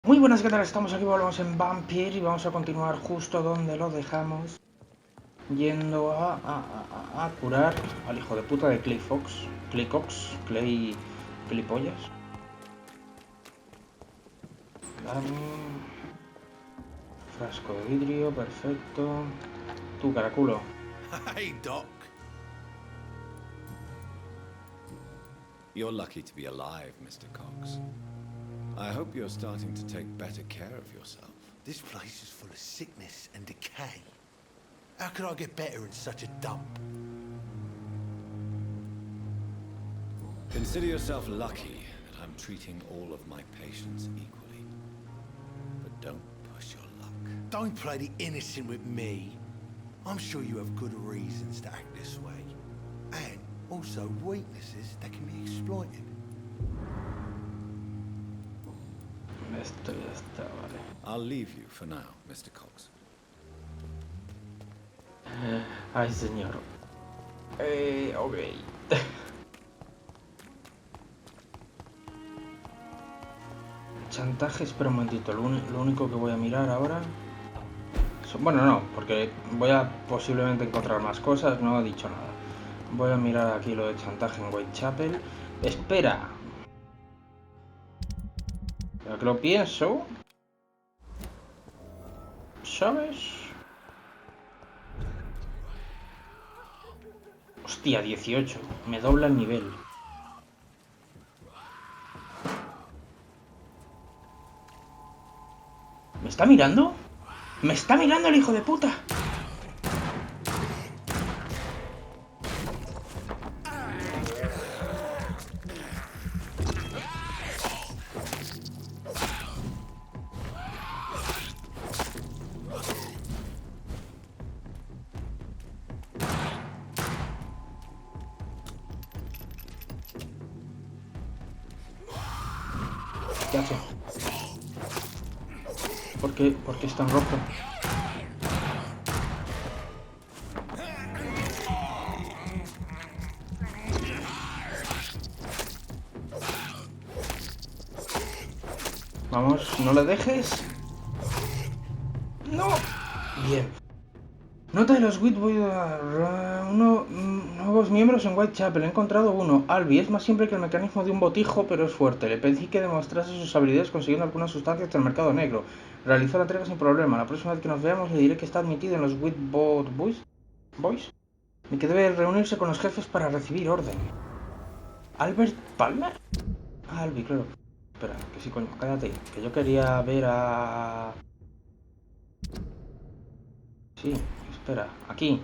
Muy buenas, ¿qué tal? Estamos aquí, volvemos en Vampyr y vamos a continuar justo donde lo dejamos, yendo a curar al hijo de puta de Claypollas. Frasco de vidrio, perfecto. Tú, caraculo. Hey, Doc. You're lucky to be alive, Mr. Cox. I hope you're starting to take better care of yourself. This place is full of sickness and decay. How could I get better in such a dump? Consider yourself lucky that I'm treating all of my patients equally. But don't push your luck. Don't play the innocent with me. I'm sure you have good reasons to act this way. And also weaknesses that can be exploited. Esto ya está, vale. I'll leave you for now, Mr. Cox. Ay, señor. Ok. Chantaje, espera un momentito. Lo único que voy a mirar ahora... Bueno, no, porque voy a posiblemente encontrar más cosas, no he dicho nada. Voy a mirar aquí lo de chantaje en Whitechapel. ¡Espera! Ya que lo pienso... ¿Sabes? Hostia, 18. Me dobla el nivel. ¿Me está mirando? ¡Me está mirando el hijo de puta! ¿Qué hace? ¿Por qué está en rojo? Vamos, no le dejes. ¡No! Bien. Nota de los nuevos miembros en Whitechapel. He encontrado uno. Albi es más simple que el mecanismo de un botijo, pero es fuerte. Le pedí que demostrase sus habilidades consiguiendo algunas sustancias del mercado negro. Realizó la entrega sin problema. La próxima vez que nos veamos le diré que está admitido en los Boys y que debe reunirse con los jefes para recibir orden. ¿Albert Palmer? Ah, Albi, claro. Espera, que sí, coño, cállate. Que yo quería ver a... Sí, espera, aquí.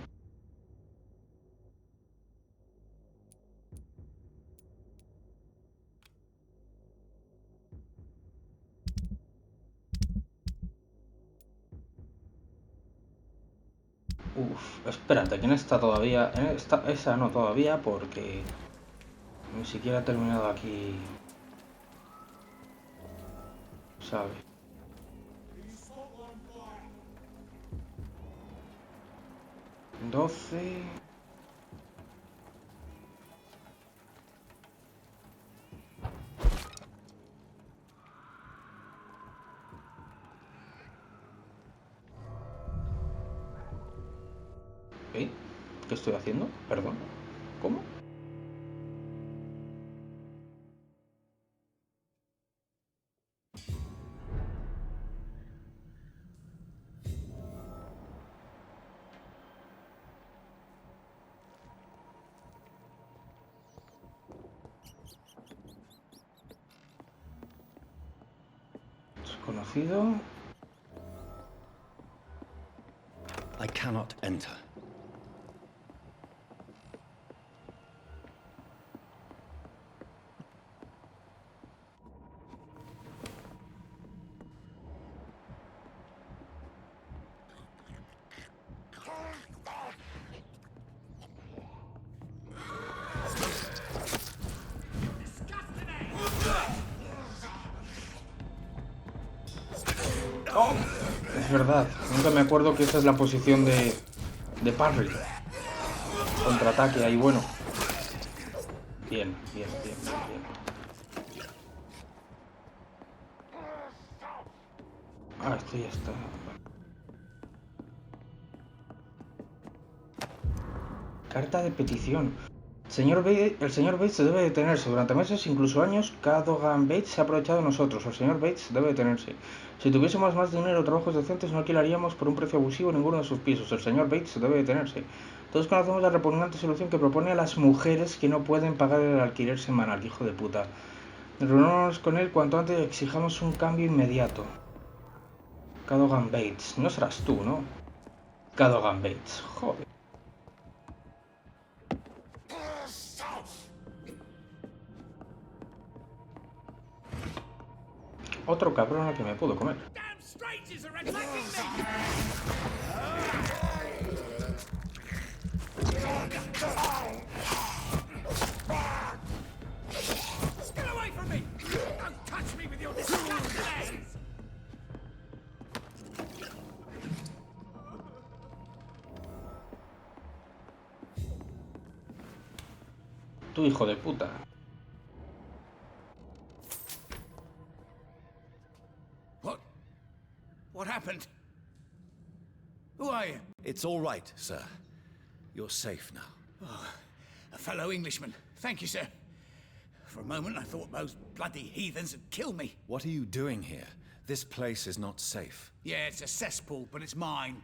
Uf, espérate, que no está todavía... esa no todavía porque... Ni siquiera he terminado aquí... ¿Sabes? $12... ¿Eh? ¿Qué estoy haciendo? Perdón. ¿Cómo? Desconocido. I cannot enter. ¡Oh! Es verdad, nunca me acuerdo que esa es la posición de parry. Contraataque ahí, bueno. Bien, bien, bien, bien, bien. Ah, esto ya está. Carta de petición. El señor Bates debe detenerse. Durante meses, incluso años, Cadogan Bates se ha aprovechado de nosotros. El señor Bates debe detenerse. Si tuviésemos más dinero o trabajos decentes, no alquilaríamos por un precio abusivo ninguno de sus pisos. El señor Bates debe detenerse. Todos conocemos la repugnante solución que propone a las mujeres que no pueden pagar el alquiler semanal. Hijo de puta. Reunámonos con él cuanto antes y exijamos un cambio inmediato. Cadogan Bates. No serás tú, ¿no? Cadogan Bates. Joder. Otro cabrón al que me puedo comer. Tu hijo de puta. What happened? Who are you? It's all right, sir. You're safe now. Oh, a fellow Englishman. Thank you, sir. For a moment, I thought those bloody heathens had killed me. What are you doing here? This place is not safe. Yeah, it's a cesspool, but it's mine.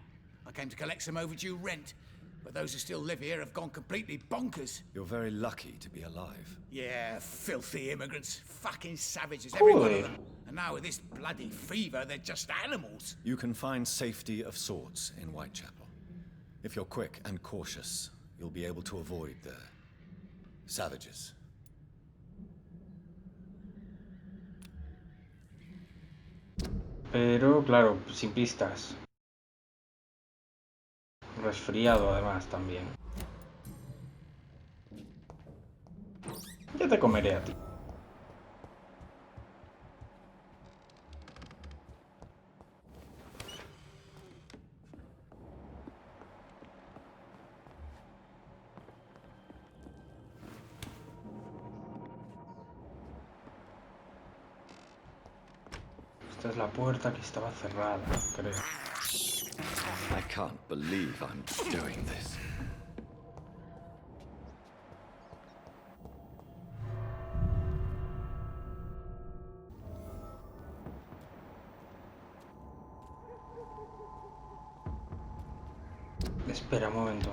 I came to collect some overdue rent, but those who still live here have gone completely bonkers. You're very lucky to be alive. Yeah, filthy immigrants. Fucking savages, every one of them. And now with this bloody fever, they're just animals. You can find safety of sorts in Whitechapel. If you're quick and cautious, you'll be able to avoid the savages. Pero, claro, sin pistas. Resfriado, además, también. Ya te comeré a ti. Esta es la puerta que estaba cerrada, creo. I can't believe I'm doing this. Espera un momento.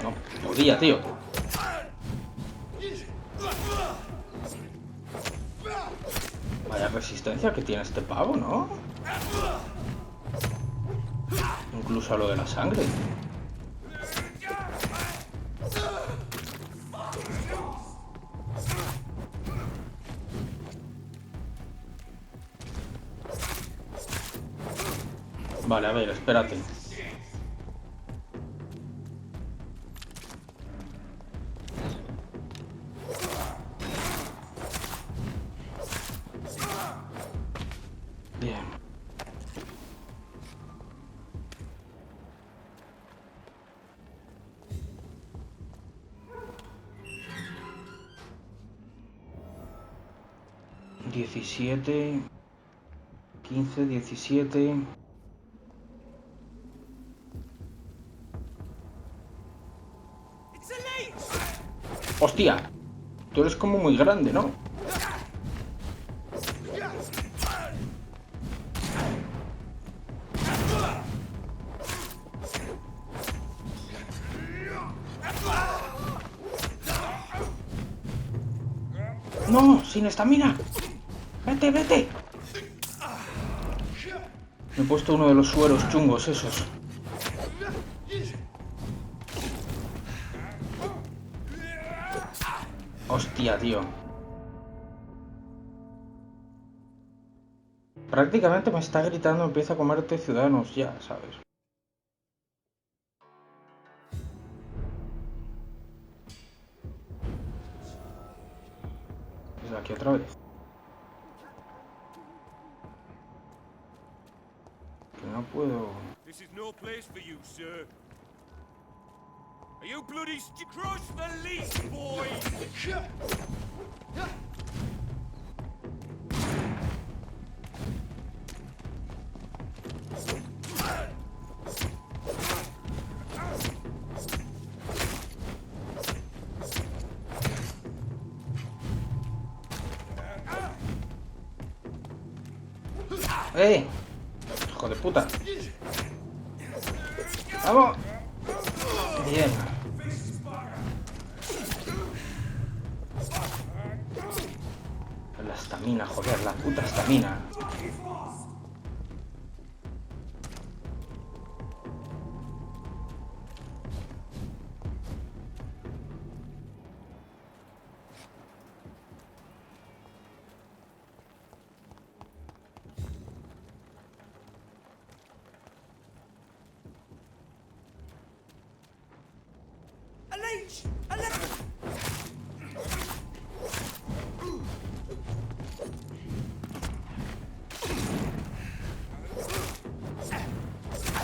No, podía, tío. Vaya resistencia que tiene este pavo, ¿no? Incluso a lo de la sangre. Vale, a ver, espérate. Bien. $17, 15, 17. ¡Hostia! Tú eres como muy grande, ¿no? ¡No! ¡Sin estamina! ¡Vete, vete! Me he puesto uno de los sueros chungos esos. Hostia, tío. Prácticamente me está gritando, empieza a comerte ciudadanos ya, ¿sabes? Es aquí otra vez. No puedo... This is no place for you, sir. Are you bloody crush the least, boys? ¡Hijo de puta! ¡Vamos! Bien. La estamina, joder, la puta estamina.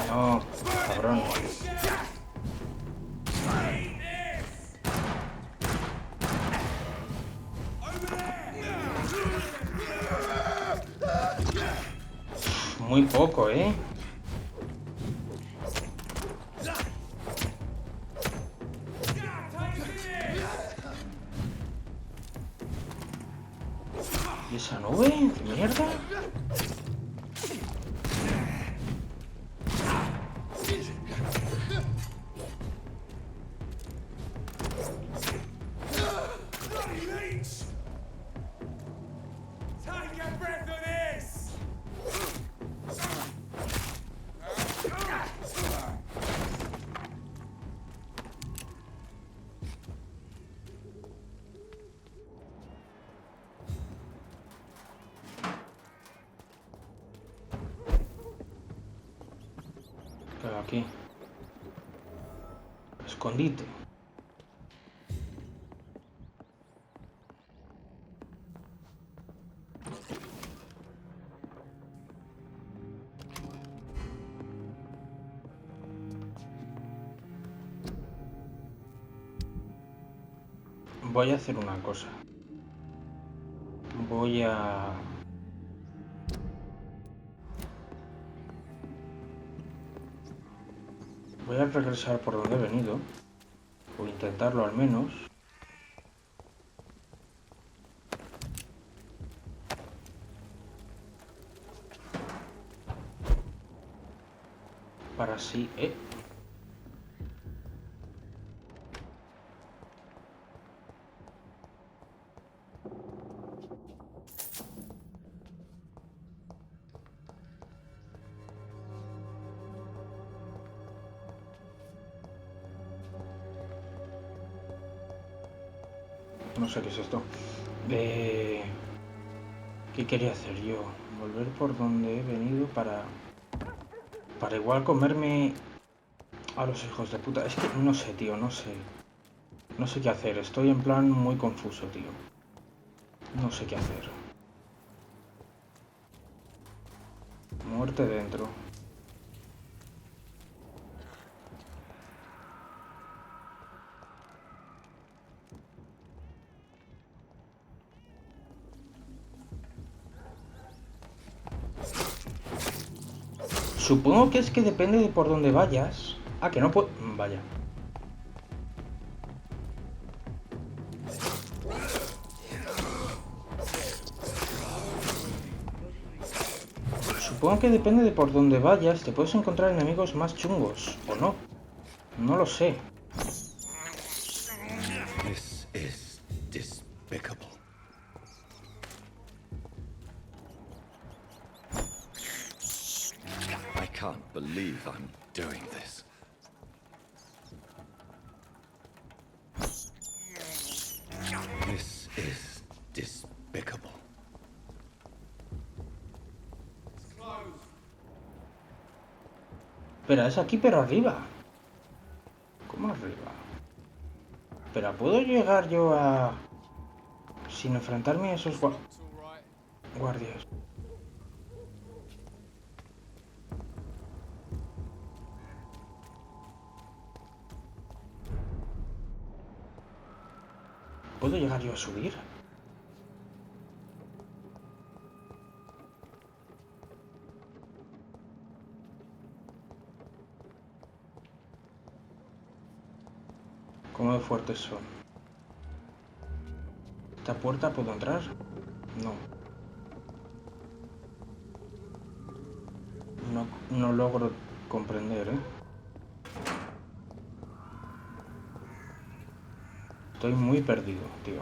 No, cabrón. Muy poco, ¿eh? ¿Y esa nube? ¿Qué mierda? Aquí. Escondite. Voy a hacer una cosa. Voy a regresar por donde he venido. O intentarlo al menos. Para así... No sé qué es esto. ¿Qué quería hacer yo? Volver por donde he venido para igual comerme a los hijos de puta. Es que no sé, tío, no sé. No sé qué hacer. Estoy en plan muy confuso, tío. No sé qué hacer. Muerte dentro. Supongo que es que depende de por dónde vayas. Ah, que no puedo... Vaya. Supongo que depende de por dónde vayas. Te puedes encontrar enemigos más chungos. ¿O no? No lo sé. This is despicable. I can't believe I'm doing this. This is despicable. Espera, es aquí pero arriba. ¿Cómo arriba? Espera, ¿puedo llegar yo a... sin enfrentarme a esos guardias? ¿Puedo llegar yo a subir? ¿Cómo de fuertes son? ¿Esta puerta puedo entrar? No. No logro comprender, ¿eh? Estoy muy perdido, tío.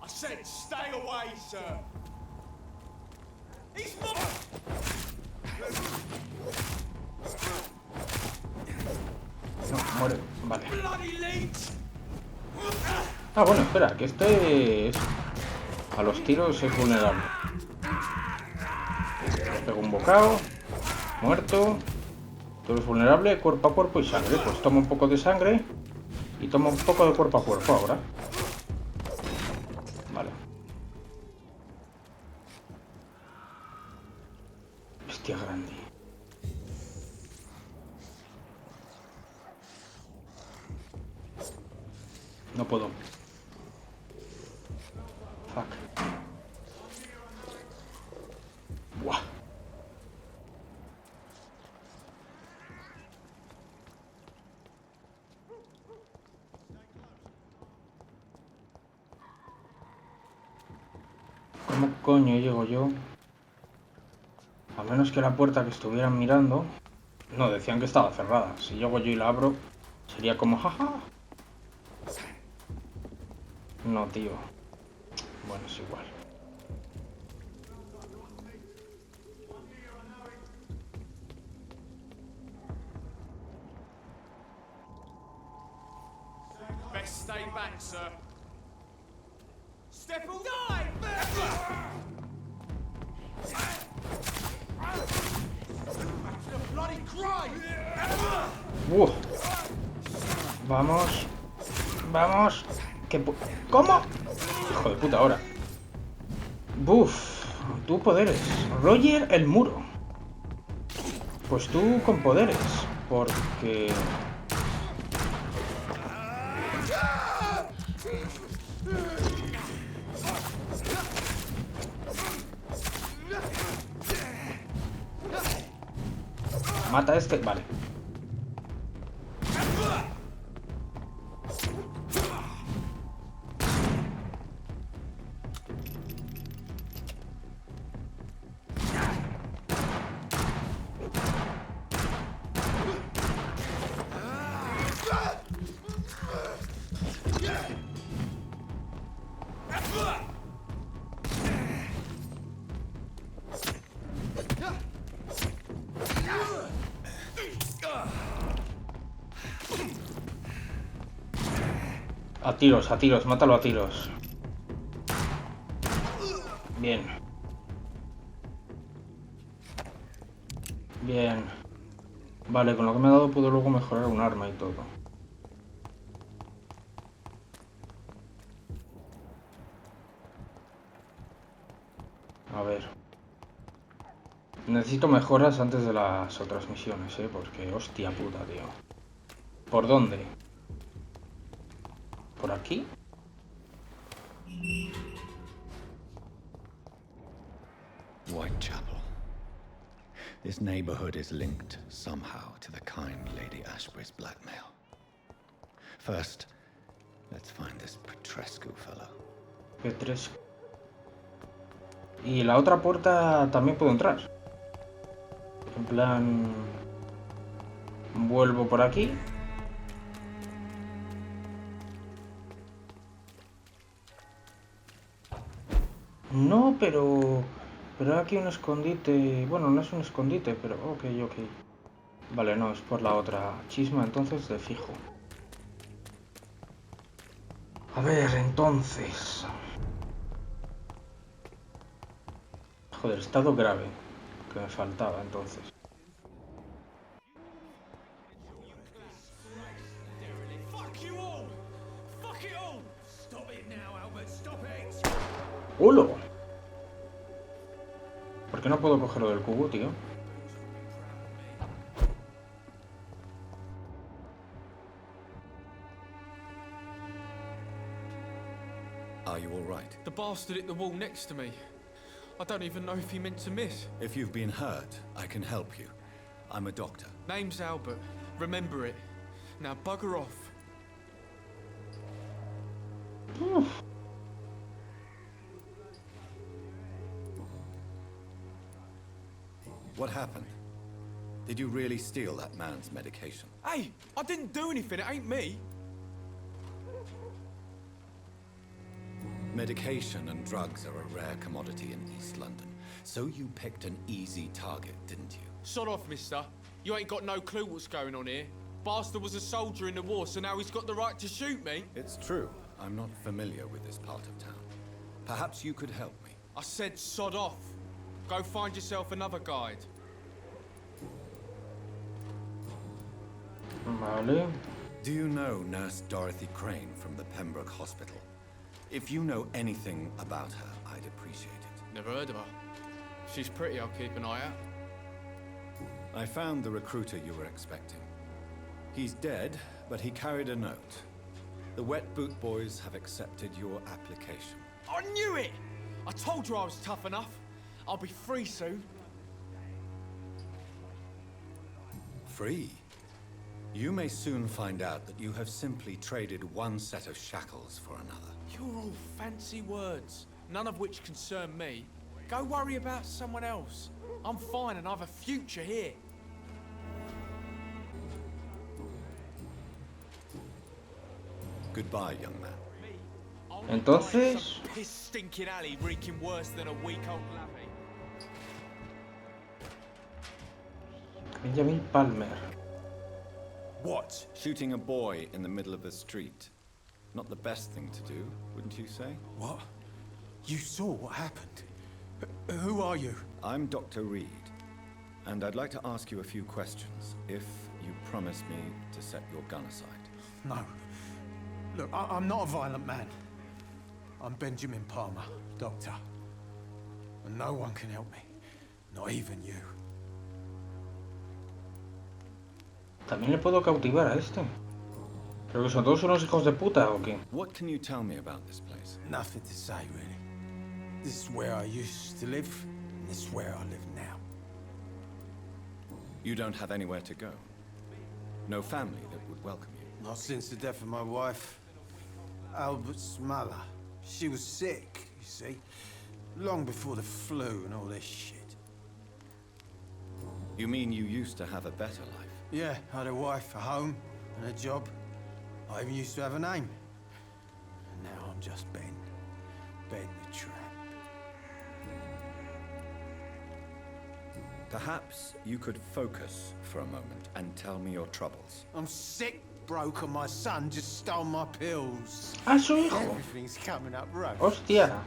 I said stay away, sir. He's not. No, muere. Vale. Bloody leech. Ah, bueno, espera, que este es... A los tiros es vulnerable. Le pego un bocado. Muerto. Tú eres vulnerable, cuerpo a cuerpo y sangre. Pues toma un poco de sangre. Y toma un poco de cuerpo a cuerpo ahora. Vale. Bestia grande. No puedo. Fuck. Buah. ¿Cómo coño llego yo? A menos que la puerta que estuvieran mirando... No, decían que estaba cerrada. Si llego yo y la abro, sería como jaja. No, tío. Bueno, es igual. Best stay back, sir. Step away! The bloody Crane! Vamos. Vamos. ¿Cómo? Hijo de puta, ahora. Buf. Tú poderes. Roger el muro. Pues tú con poderes. Porque... Mata a este... Vale. A tiros, mátalo a tiros. Bien. Bien. Vale, con lo que me ha dado puedo luego mejorar un arma y todo. A ver. Necesito mejoras antes de las otras misiones, porque hostia puta, tío. ¿Por dónde? ¿Por aquí? Whitechapel. This neighborhood is linked somehow to the kind Lady Ashbury's blackmail. First, let's find this Petrescu fellow. Petrescu. Y la otra puerta también puedo entrar. En plan... Vuelvo por aquí. No, pero hay aquí un escondite... Bueno, no es un escondite, pero... Ok. Vale, no, es por la otra chisma, entonces, de fijo. A ver, entonces... Joder, estado grave. Que me faltaba, entonces. Fuck you all! Fuck it all! Stop it now, Albert, stop it! ¡Hulo! ¿Por qué no puedo cogerlo del cubo, tío? Are you all right? The bastard hit the wall next to me. I don't even know if he meant to miss. If you've been hurt, I can help you. I'm a doctor. Name's Albert. Remember it. Now bugger off. What happened? Did you really steal that man's medication? Hey, I didn't do anything. It ain't me. Medication and drugs are a rare commodity in East London. So you picked an easy target, didn't you? Sod off, mister. You ain't got no clue what's going on here. Bastard was a soldier in the war, so now he's got the right to shoot me. It's true. I'm not familiar with this part of town. Perhaps you could help me. I said sod off. Go find yourself another guide. Vale. Do you know Nurse Dorothy Crane from the Pembroke Hospital? If you know anything about her, I'd appreciate it. Never heard of her. If she's pretty, I'll keep an eye out. I found the recruiter you were expecting. He's dead, but he carried a note. The Wet Boot Boys have accepted your application. I knew it! I told you I was tough enough. I'll be free soon. Free? You may soon find out that you have simply traded one set of shackles for another. You're all fancy words, none of which concern me. Go worry about someone else. I'm fine and I have a future here. Goodbye, young man. Entonces, This stinking alley reeking worse than a week-old lappy. Benjamin Palmer. What? Shooting a boy in the middle of the street. Not the best thing to do, wouldn't you say? What? You saw what happened? Who are you? I'm Dr. Reed, and I'd like to ask you a few questions, if you promise me to set your gun aside. No. Look, I'm not a violent man. I'm Benjamin Palmer, doctor. And no one can help me. Not even you. También le puedo cautivar a este. Creo que son todos unos hijos de puta, ¿o qué? What can you tell me about this place? Nothing to say, really. This is where I used to live, and this is where I live now. You don't have anywhere to go. No family that would welcome you. Not since the death of my wife, Albert's mother. She was sick, you see. Long before the flu and all this shit. You mean you used to have a better life? Yeah, I had a wife, a home, and a job. I even used to have a name. And now I'm just Ben. Ben the Tramp. Perhaps you could focus for a moment and tell me your troubles. I'm sick, broke, and my son just stole my pills. ¡Ah, su hijo! Everything's coming up rough. ¡Hostia!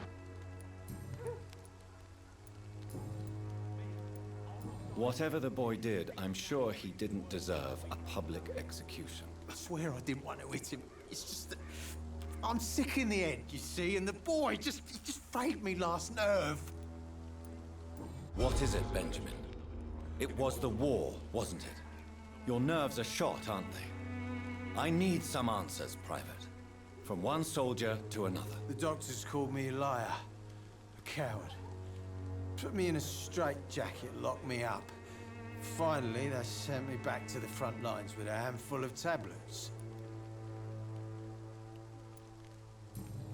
Whatever the boy did, I'm sure he didn't deserve a public execution. I swear I didn't want to hit him. It's just that I'm sick in the head, you see, and the boy he just frayed me last nerve. What is it, Benjamin? It was the war, wasn't it? Your nerves are shot, aren't they? I need some answers, Private. From one soldier to another. The doctors called me a liar, a coward. Put me in a straitjacket, locked me up. Finally, they sent me back to the front lines with a handful of tablets.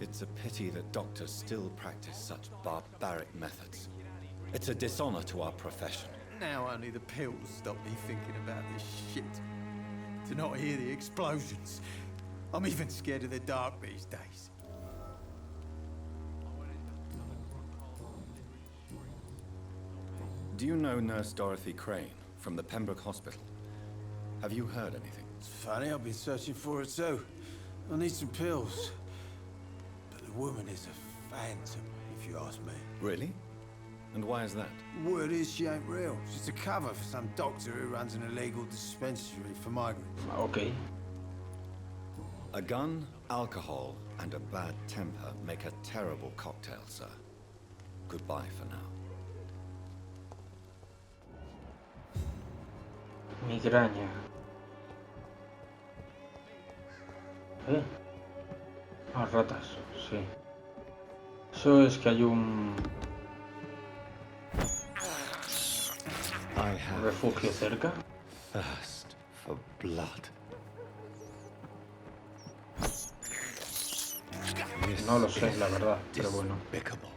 It's a pity that doctors still practice such barbaric methods. It's a dishonor to our profession. Now only the pills stop me thinking about this shit. To not hear the explosions. I'm even scared of the dark these days. Do you know Nurse Dorothy Crane from the Pembroke Hospital? Have you heard anything? It's funny, I've been searching for her too. I need some pills. But the woman is a phantom, if you ask me. Really? And why is that? Word is she ain't real. She's a cover for some doctor who runs an illegal dispensary for migrants. Ok. A gun, alcohol, and a bad temper make a terrible cocktail, sir. Goodbye for now. Migraña. Ah, ratas, sí. Eso es que hay un refugio cerca. Thirst for blood. No lo sé, la verdad, pero bueno. Despicable.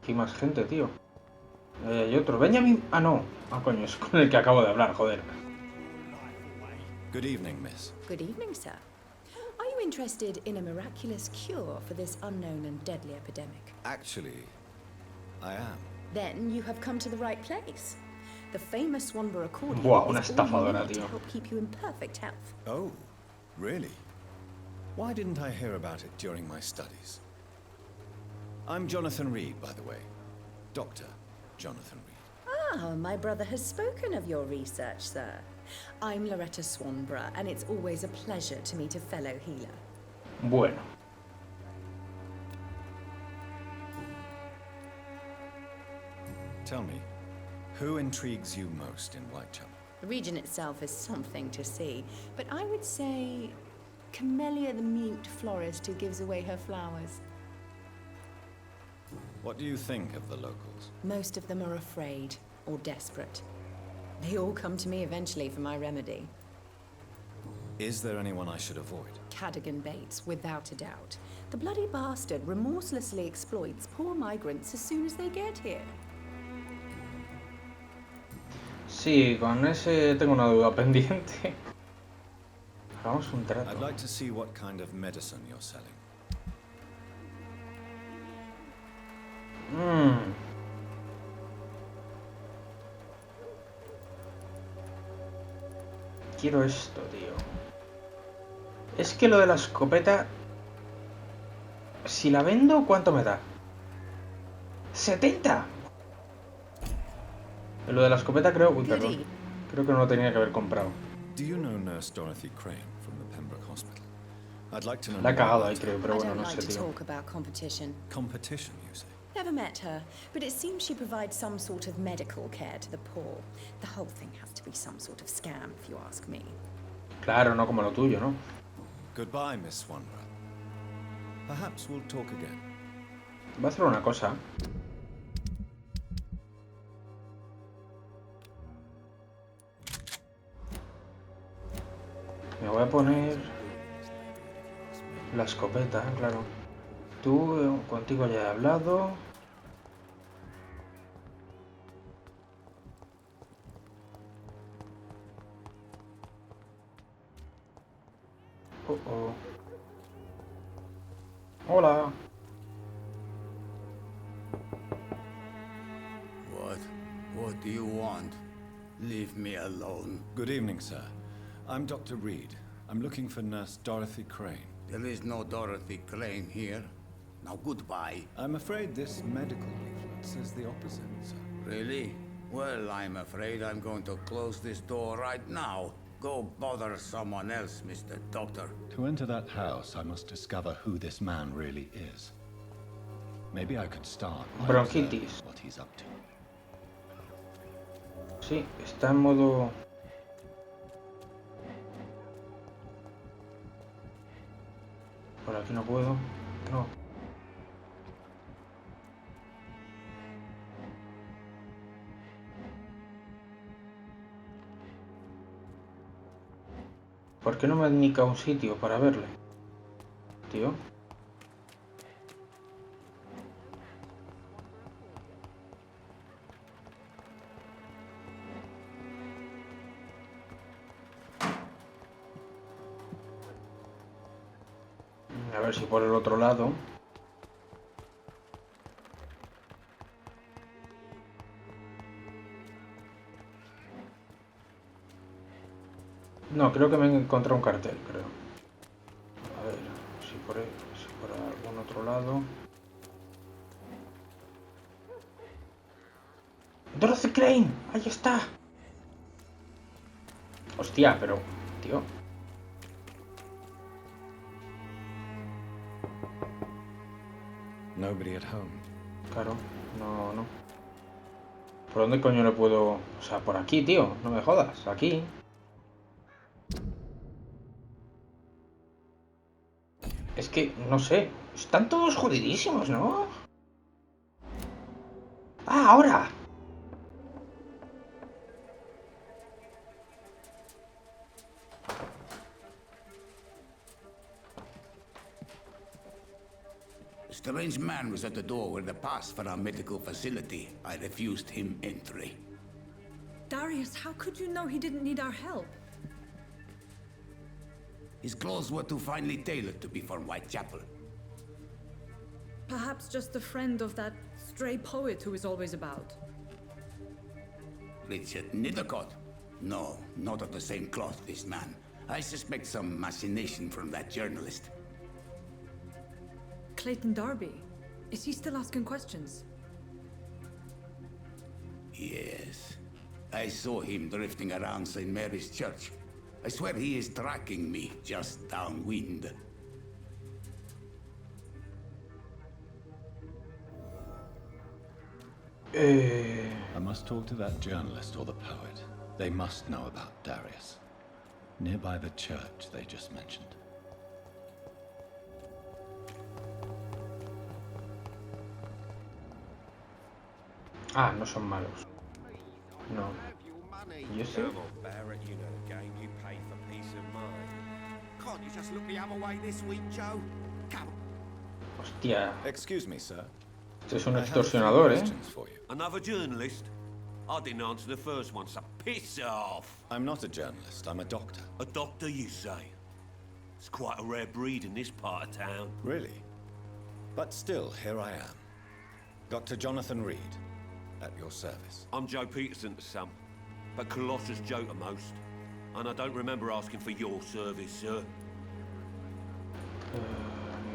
Aquí hay más gente, tío. Hay otro. Benjamin. Ah, no. Ah, coño, es con el que acabo de hablar, joder. Good evening, miss. Good evening, sir. Are you interested in a miraculous cure for this unknown and deadly epidemic? Actually, I am. Then you have come to the right place. The famous Swanborough accordion Buah, una is all you estafadora, need to tío. help keep you in perfect health. Oh, really? Why didn't I hear about it during my studies? I'm Jonathan Reed, by the way. Dr. Jonathan Reed. Ah, my brother has spoken of your research, sir. I'm Loretta Swanborough, and it's always a pleasure to meet a fellow healer. Bueno. Tell me, who intrigues you most in Whitechapel? The region itself is something to see, but I would say Camellia the mute florist who gives away her flowers. What do you think of the locals? Most of them are afraid or desperate. They all come to me eventually for my remedy. Is there anyone I should avoid? Cadogan Bates, without a doubt. The bloody bastard remorselessly exploits poor migrants as soon as they get here. Sí, con ese tengo una duda pendiente. Hagamos un trato. I'd like to see what kind of medicine you're selling. Quiero esto, tío. Es que lo de la escopeta... Si la vendo, ¿cuánto me da? ¡70! Lo de la escopeta creo... Uy, perdón. Creo que no lo tenía que haber comprado. Do you know Nurse Dorothy Crane from the Pembroke Hospital? I'd like to know La he more cagado about ahí, creo, her. pero I bueno, don't no sé, like to tío. talk about competition. Competition, you say? Never met her, but it seems she provides some sort of medical care to the poor. The whole thing has to be some sort of scam, if you ask me. Claro, no como lo tuyo, ¿no? Goodbye, Miss Swanborough. Perhaps we'll talk again. Voy a hacer una cosa. Me voy a poner la escopeta, claro. Tú, contigo ya he hablado. Oh. Hola. What do you want? Leave me alone. Good evening, sir. I'm Dr. Reed. I'm looking for Nurse Dorothy Crane. There is no Dorothy Crane here. Now goodbye. I'm afraid this medical leaflet says the opposite, sir. Really? Well, I'm afraid I'm going to close this door right now. Go bother someone else, Mr. Doctor. To enter that house, I must discover who this man really is. Maybe I could start by Bronchitis. observing what he's up to. Sí, está en modo... Por aquí no puedo. No. ¿Por qué no me indica un sitio para verle? Tío. A ver si por el otro lado. No, creo que me he encontrado un cartel, creo. A ver, si por algún otro lado. ¡Dorothy Crane! ¡Ahí está! Hostia, pero... Tío. Nobody at home. Claro, no. ¿Por dónde coño le puedo...? O sea, por aquí, tío. No me jodas. Aquí. Es que, no sé. Están todos jodidísimos, ¿no? ¡Ah, ahora! A strange man was at the door with a pass for our medical facility. I refused him entry. Darius, how could you know he didn't need our help? His clothes were too finely tailored to be from Whitechapel. Perhaps just a friend of that stray poet who is always about. Richard Nithercott? No, not of the same cloth, this man. I suspect some machination from that journalist. Clayton Darby. Is he still asking questions? Yes. I saw him drifting around St. Mary's Church. I swear he is tracking me just downwind. I must talk to that journalist or the poet. They must know about Darius. Nearby the church they just mentioned. Ah, no son malos. No. ¿Y ese? Come on, Barrett, you know the game. You pay for peace of mind. Can't you just look the other way this week, Joe? Come on. Hostia. Excuse me, sir. Este es un I have a few extorsionador, ¿eh? questions for you. Another journalist? I didn't answer the first one, so piss off. I'm not a journalist, I'm a doctor. A doctor, you say? It's quite a rare breed in this part of town. Really? But still, here I am. Dr. Jonathan Reed, at your service. I'm Joe Peterson to some, but Colossus Joe to most. And I don't remember asking for your service, sir.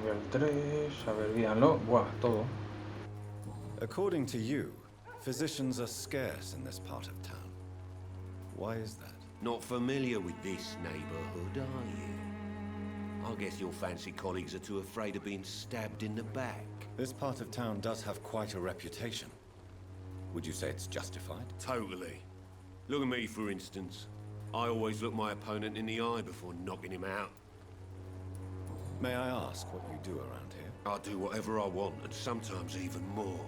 Nivel 3. A ver, díganlo. Buah, todo. According to you, physicians are scarce in this part of town. Why is that? Not familiar with this neighborhood, are you? I guess your fancy colleagues are too afraid of being stabbed in the back. This part of town does have quite a reputation. Would you say it's justified? Totally. Look at me, for instance. I always look my opponent in the eye before knocking him out. May I ask what you do around here? I do whatever I want, and sometimes even more.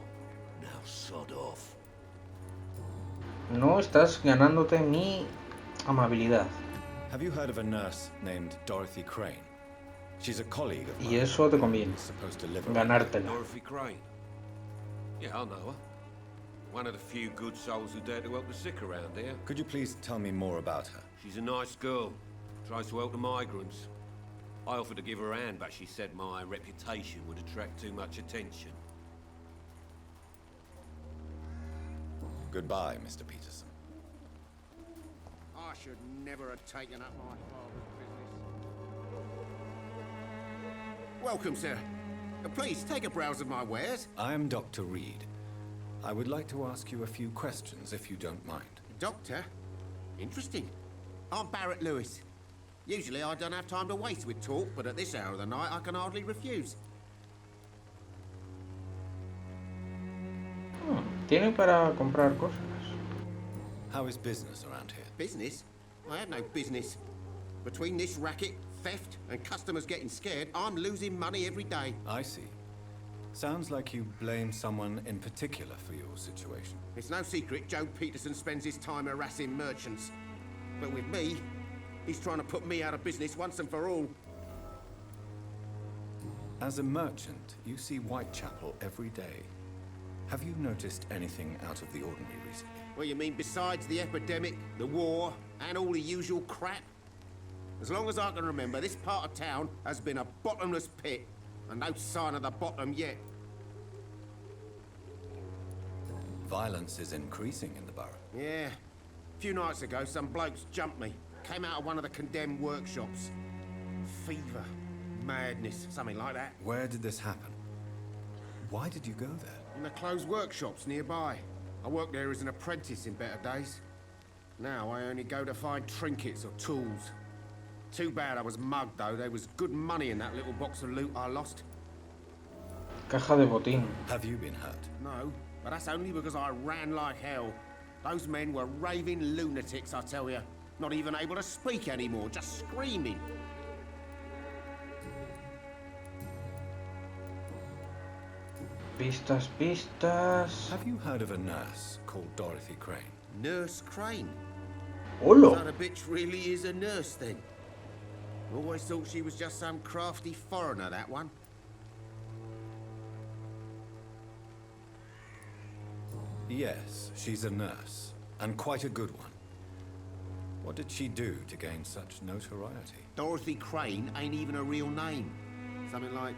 Now sod off. No estás ganándote mi amabilidad. Have you heard of a nurse named Dorothy Crane? She's a colleague of mine. Y eso te conviene. Who's supposed to live around here. Ganártela. Dorothy Crane. Yeah, I know her. One of the few good souls who dare to help the sick around here. Could you please tell me more about her? She's a nice girl. Tries to help the migrants. I offered to give her a hand, but she said my reputation would attract too much attention. Goodbye, Mr. Peterson. I should never have taken up my father's business. Welcome, sir. Please, take a browse of my wares. I am Dr. Reed. I would like to ask you a few questions, if you don't mind. Doctor? Interesting. I'm Barrett Lewis. Usually I don't have time to waste with talk, but at this hour of the night I can hardly refuse. Tiene para comprar cosas. How is business around here? Business? I have no business. Between this racket, theft, and customers getting scared, I'm losing money every day. I see. Sounds like you blame someone in particular for your situation. It's no secret Joe Peterson spends his time harassing merchants. But with me, he's trying to put me out of business once and for all. As a merchant, you see Whitechapel every day. Have you noticed anything out of the ordinary recently? Well, you mean besides the epidemic, the war, and all the usual crap? As long as I can remember, this part of town has been a bottomless pit, and no sign of the bottom yet. Violence is increasing in the borough. Yeah. A few nights ago, some blokes jumped me. Came out of one of the condemned workshops. Fever, madness, something like that. Where did this happen? Why did you go there? In the closed workshops nearby. I worked there as an apprentice in better days. Now I only go to find trinkets or tools. Too bad I was mugged, though. There was good money in that little box of loot I lost. Caja de botín. Have you been hurt? No, But that's only because I ran like hell. Those men were raving lunatics, I tell you. Not even able to speak anymore, just screaming. Pistas, pistas. Have you heard of a nurse called Dorothy Crane? Nurse Crane? ¡Hola! So the bitch really is a nurse then? Always thought she was just some crafty foreigner, that one. Yes, she's a nurse, and quite a good one. What did she do to gain such notoriety? Dorothy Crane ain't even a real name. Something like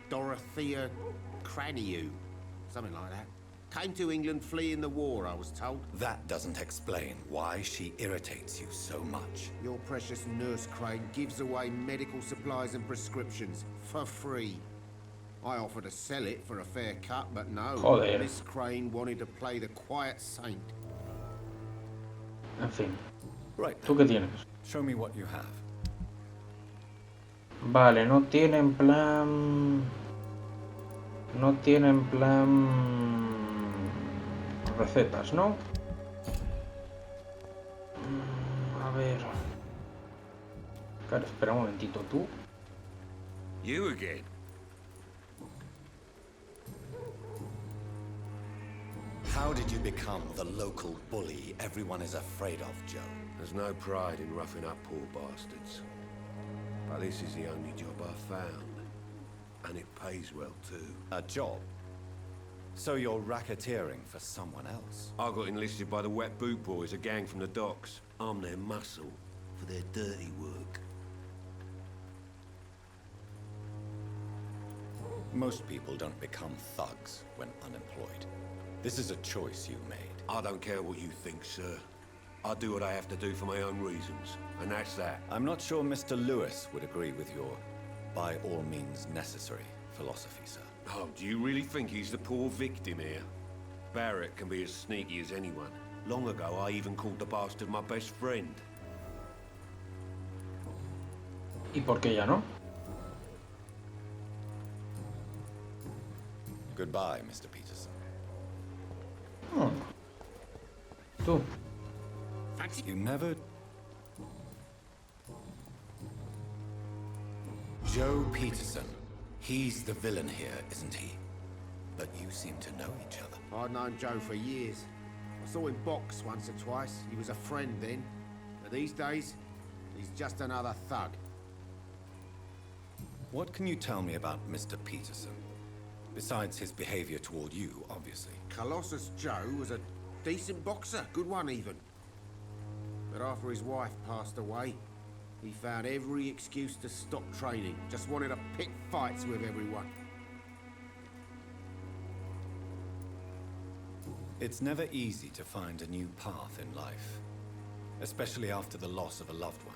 Dorothea Craniu. Something like that. Came to England fleeing the war, I was told. That doesn't explain why she irritates you so much. Your precious Nurse Crane gives away medical supplies and prescriptions for free. I offered to sell it for a fair cut, but no. Joder. Miss Crane wanted to play the quiet saint. En fin. Right. ¿Tú qué tienes? Show me what you have. Vale, no tiene en plan... No tiene en plan... Recetas, ¿no? A ver... Claro, espera un momentito, ¿tú? You again? How did you become the local bully everyone is afraid of, Joe? There's no pride in roughing up poor bastards. But this is the only job I've found. And it pays well, too. A job? So you're racketeering for someone else? I got enlisted by the Wet Boot Boys, a gang from the docks. I'm their muscle for their dirty work. Most people don't become thugs when unemployed. This is a choice you made. I don't care what you think, sir. I do what I have to do for my own reasons, and that's that. I'm not sure Mr. Lewis would agree with your by all means necessary philosophy, sir. Oh, do you really think he's the poor victim here? Barrett can be as sneaky as anyone. Long ago, I even called the bastard my best friend. ¿Y por qué ya no? Goodbye, Mr. Peterson. Tú. You never... Joe Peterson. He's the villain here, isn't he? But you seem to know each other. I'd known Joe for years. I saw him box once or twice. He was a friend then. But these days, he's just another thug. What can you tell me about Mr. Peterson? Besides his behavior toward you, obviously. Colossus Joe was a decent boxer, good one even. But after his wife passed away, he found every excuse to stop training. Just wanted to pick fights with everyone. It's never easy to find a new path in life, especially after the loss of a loved one.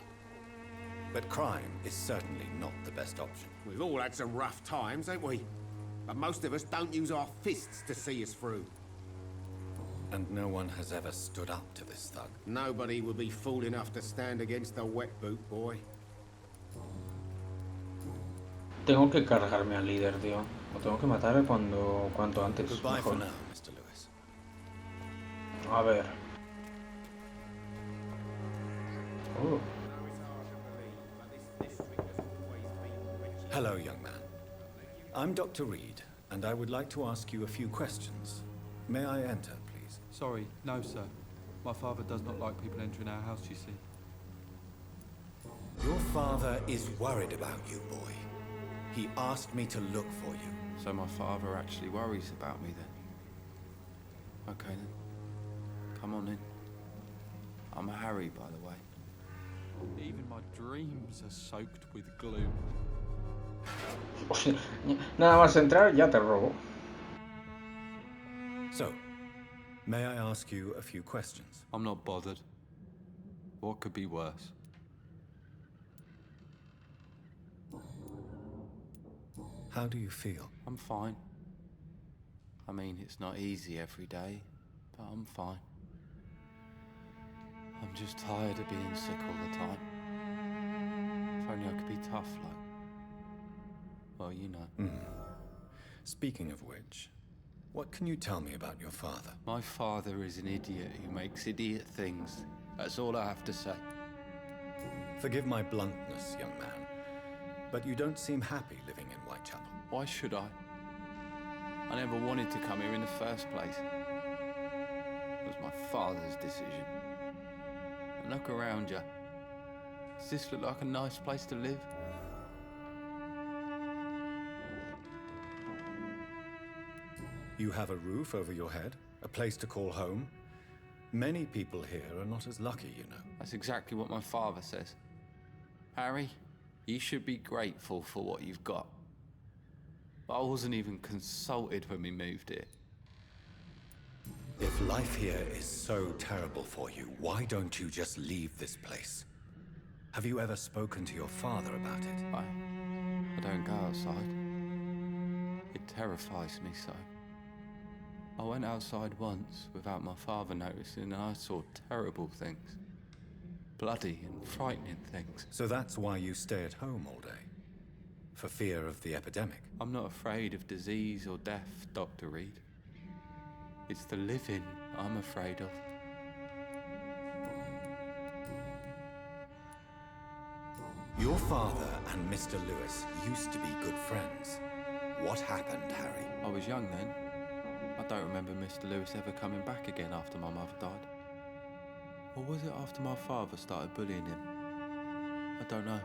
But crime is certainly not the best option. We've all had some rough times, ain't we? But most of us don't use our fists to see us through. And no one has ever stood up to this thug. Nobody would be fool enough to stand against the wet boot boy. Tengo que cargarme al líder, tío. Lo tengo que matar cuanto antes. Goodbye Mejor. for now, Mr. Lewis. A ver. Oh. Hello, young man. I'm Dr. Reed, and I would like to ask you a few questions. May I enter, please? Sorry, no, sir. My father does not like people entering our house, you see. Your father is worried about you, boy. He asked me to look for you. So my father actually worries about me then? Okay then. Come on in. I'm Harry, by the way. Even my dreams are soaked with gloom. Nada más entrar, ya te robo. So, may I ask you a few questions? I'm not bothered. What could be worse? How do you feel? I'm fine. I mean, it's not easy every day, but I'm fine. I'm just tired of being sick all the time. If only I could be tough, like... Well, you know. Speaking of which, What can you tell me about your father? My father is an idiot who makes idiot things. That's all I have to say. Forgive my bluntness, young man, but you don't seem happy living in Whitechapel. Why should I? I never wanted to come here in the first place. It was my father's decision. And look around you. Does this look like a nice place to live? You have a roof over your head, a place to call home. Many people here are not as lucky, you know. That's exactly what my father says. Harry, you should be grateful for what you've got. But I wasn't even consulted when we moved here. If life here is so terrible for you, why don't you just leave this place? Have you ever spoken to your father about it? I don't go outside. It terrifies me so. I went outside once without my father noticing and I saw terrible things. Bloody and frightening things. So that's why you stay at home all day? For fear of the epidemic? I'm not afraid of disease or death, Dr. Reed. It's the living I'm afraid of. Your father and Mr. Lewis used to be good friends. What happened, Harry? I was young then. I don't remember Mr. Lewis ever coming back again after my mother died. Or was it after my father started bullying him? I don't know.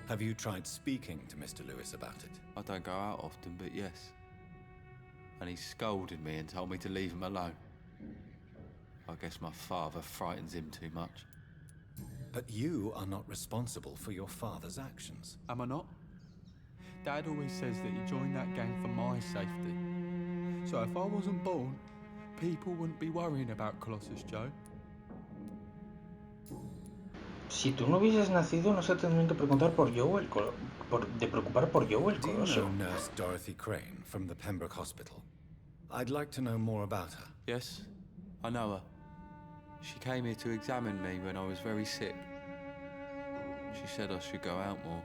Have you tried speaking to Mr. Lewis about it? I don't go out often, but yes. And he scolded me and told me to leave him alone. I guess my father frightens him too much. But you are not responsible for your father's actions. Am I not? Dad always says that he joined that gang for my safety. So if I wasn't born, people wouldn't be worrying about Colossus Joe. Si tú no hubieses nacido, no se tendrían que preguntar por Joe de preocupar por Joe el Do you Coloso. know Nurse Dorothy Crane from the Pembroke Hospital? I'd like to know more about her. Yes, I know her. She came here to examine me when I was very sick. She said I should go out more.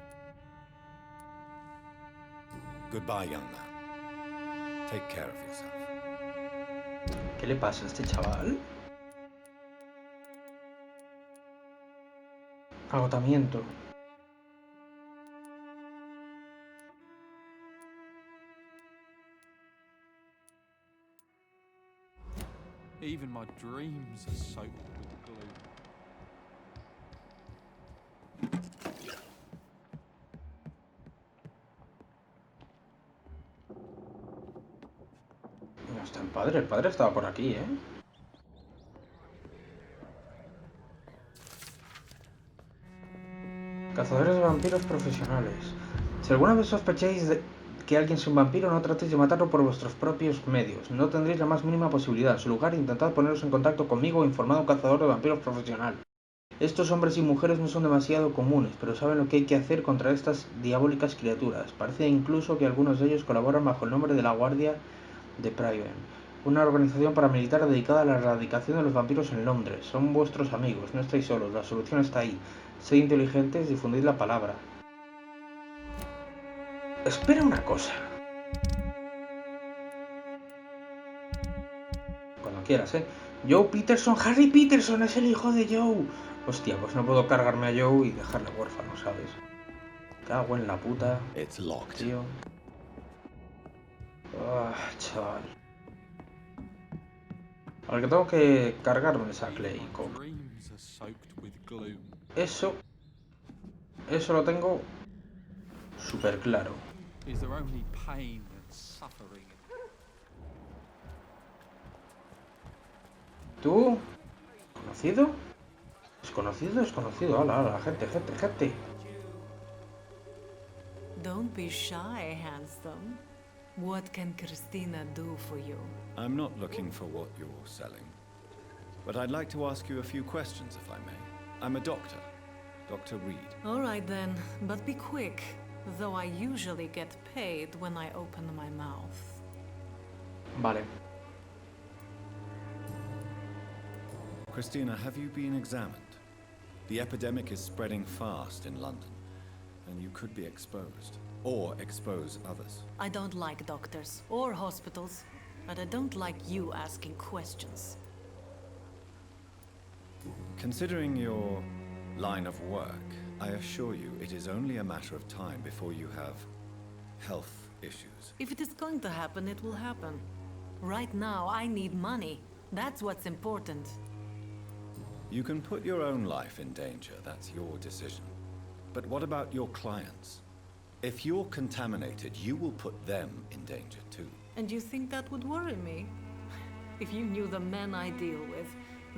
Goodbye, young man. Take care of yourself. ¿Qué le pasa a este chaval? Agotamiento. Even my dreams are soaked with glue. No está el padre estaba por aquí, ¿eh? Cazadores de vampiros profesionales. Si alguna vez sospecháis de que alguien es un vampiro, no tratéis de matarlo por vuestros propios medios. No tendréis la más mínima posibilidad. En su lugar, intentad poneros en contacto conmigo o informad a un cazador de vampiros profesional. Estos hombres y mujeres no son demasiado comunes, pero saben lo que hay que hacer contra estas diabólicas criaturas. Parece incluso que algunos de ellos colaboran bajo el nombre de la Guardia de Priven, una organización paramilitar dedicada a la erradicación de los vampiros en Londres. Son vuestros amigos, no estáis solos, la solución está ahí. Sed inteligentes, difundid la palabra. Espera una cosa. Cuando quieras, ¿eh? Joe Peterson, Harry Peterson es el hijo de Joe. Hostia, pues no puedo cargarme a Joe y dejarle huérfano, ¿sabes? Cago en la puta. It's locked. Tío. Ah, chaval. Ahora que tengo que cargarme esa Clay Coke. Dreams are soaked with gloom. Eso lo tengo súper claro. Is there only pain and suffering? ¿Tú? ¿Conocido? ¿Desconocido? Desconocido. Hala, gente. Don't be shy, handsome. What can Christina do for you? I'm not looking for what you're selling. But I'd like to ask you a few questions, if I may. I'm a doctor. Dr. Reed. All right then, but be quick, though I usually get paid when I open my mouth. Vale. Christina, have you been examined? The epidemic is spreading fast in London, and you could be exposed. Or expose others. I don't like doctors or hospitals, but I don't like you asking questions. Considering your line of work, I assure you it is only a matter of time before you have health issues. If it is going to happen, it will happen. Right now, I need money. That's what's important. You can put your own life in danger, that's your decision. But what about your clients? If you're contaminated, you will put them in danger too. And you think that would worry me? If you knew the men I deal with,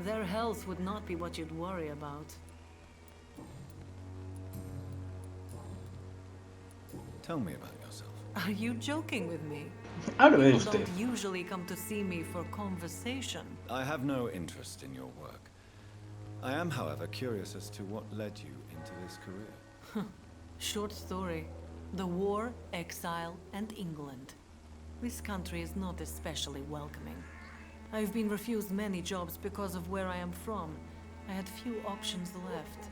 their health would not be what you'd worry about. Tell me about yourself. Are you joking with me? Hable People usted. don't usually come to see me for conversation. I have no interest in your work. I am, however, curious as to what led you into this career. Short story. The war, exile, and England. This country is not especially welcoming. I've been refused many jobs because of where I am from. I had few options left.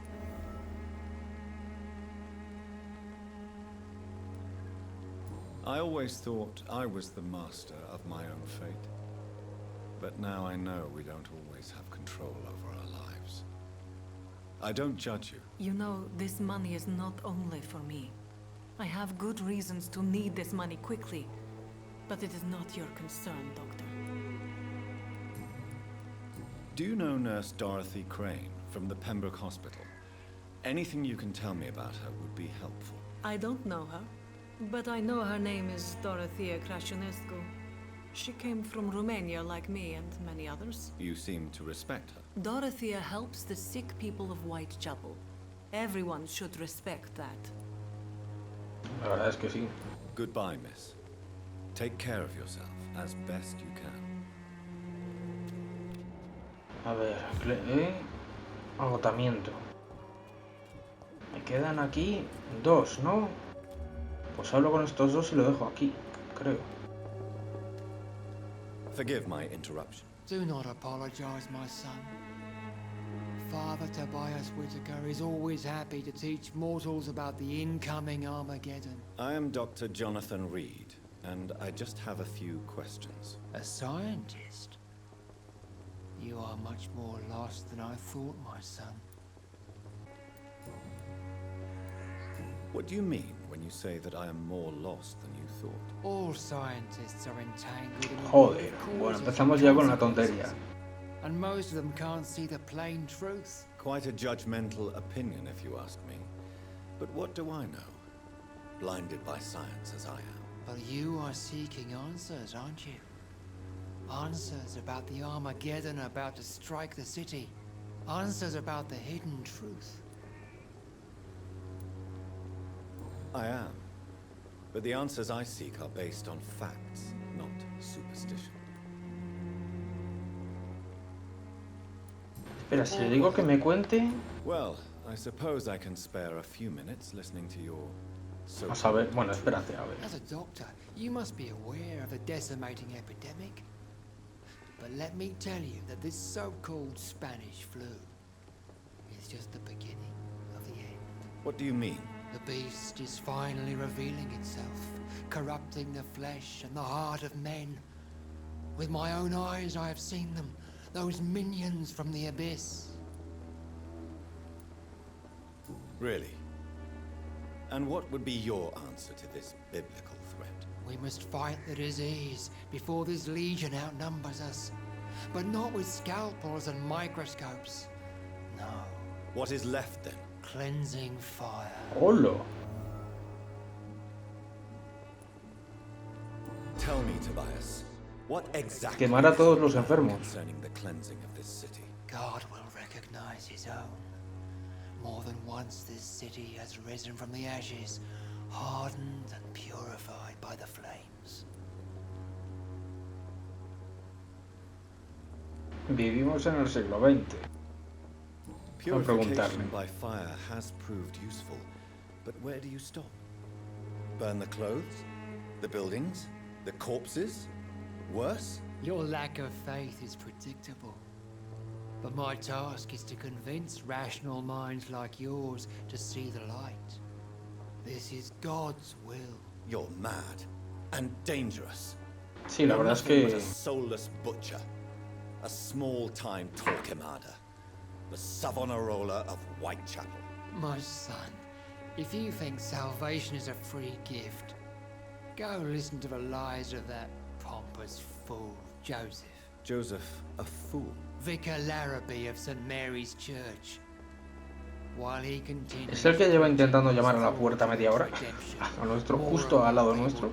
I always thought I was the master of my own fate. But now I know we don't always have control over our lives. I don't judge you. You know, this money is not only for me. I have good reasons to need this money quickly, but it is not your concern, Doctor. Do you know Nurse Dorothy Crane from the Pembroke Hospital? Anything you can tell me about her would be helpful. I don't know her, but I know her name is Dorothea Crăciunescu. She came from Romania like me and many others. You seem to respect her. Dorothea helps the sick people of Whitechapel. Everyone should respect that. La verdad es que sí. Goodbye, miss. Take care of yourself as best you can. A ver, agotamiento. Me quedan aquí 2, ¿no? Pues hablo con estos 2 y lo dejo aquí, creo. Forgive my interruption. Do not apologize, my son. Father Tobias Whitaker is always happy to teach mortals about the incoming Armageddon. I am Dr. Jonathan Reed, and I just have a few questions. A scientist? You are much more lost than I thought, my son. What do you mean when you say that I am more lost than you thought? All scientists are entangled in a Joder, world of bueno, causes empezamos and ya con la consequences. tontería. And most of them can't see the plain truth. Quite a judgmental opinion, if you ask me. But what do I know? Blinded by science as I am. But you are seeking answers, aren't you? Answers about the Armageddon about to strike the city. Answers about the hidden truth. I am. But the answers I seek are based on facts, not superstition. Espera, si le digo que me cuente... Well, I suppose I can spare a few minutes listening to your... Vamos a ver, bueno, espérate, a ver. As a doctor, you must be aware of the decimating epidemic. But let me tell you that this so-called Spanish flu is just the beginning of the end. What do you mean? The beast is finally revealing itself, corrupting the flesh and the heart of men. With my own eyes I have seen them, those minions from the abyss. Really? And what would be your answer to this biblical threat? We must fight the disease before this legion outnumbers us. But not with scalpels and microscopes. No. What is left then? Cleansing fire. ¡Holo! Tell me, Tobias, what exactly Quemar a todos los enfermos. concerning the cleansing of this city? God will recognize his own. More than once this city has risen from the ashes, hardened and purified by the flames. Vivimos en el siglo XX. Purification by fire has proved useful, but where do you stop? Burn the clothes? The buildings? The corpses? Worse? Your lack of faith is predictable. But my task is to convince rational minds like yours to see the light. This is God's will. You're mad and dangerous. Sí, la verdad es Nothing que... but a soulless butcher, a small-time Torquemada, the Savonarola of Whitechapel. My son, if you think salvation is a free gift, go listen to the lies of that pompous fool, Joseph. Joseph, a fool? Vicar Larrabee of St. Mary's Church. While he continues... Es el que lleva intentando llamar a la puerta media hora. A nuestro, justo al lado nuestro.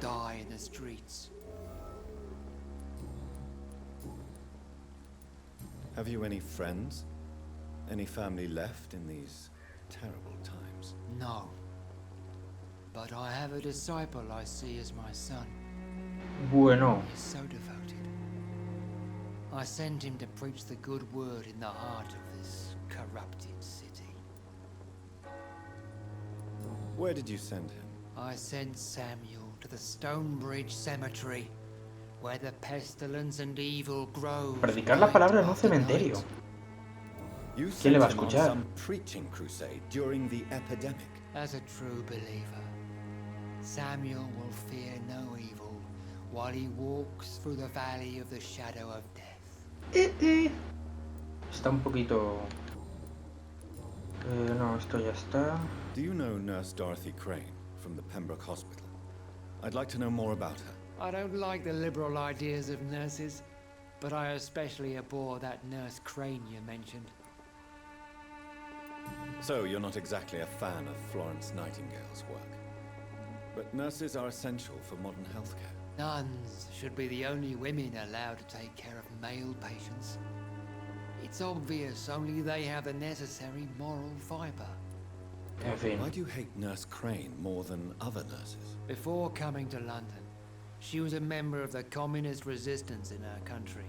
Have you any friends? Any family left in these terrible times? No. But I have a disciple I see as my son. Bueno. He is so devoted. I sent him to preach the good word in the heart of this corrupted city. Where did you send him? I sent Samuel to the Stonebridge Cemetery, where the pestilence and evil grow. Predicar la palabra en un cementerio. ¿Quién le va a escuchar? Some preaching crusade during the epidemic. As a true believer, Samuel will fear no evil while he walks through the valley of the shadow of death. Está un poquito... no, esto ya está. Do you know Nurse Dorothy Crane from the Pembroke Hospital? I'd like to know more about her. I don't like the liberal ideas of nurses, but I especially abhor that Nurse Crane you mentioned. So you're not exactly a fan of Florence Nightingale's work. But nurses are essential for modern healthcare. Nuns should be the only women allowed to take care of male patients. It's obvious only they have the necessary moral fiber. En fin. Why do you hate Nurse Crane more than other nurses? Before coming to London, she was a member of the communist resistance in her country.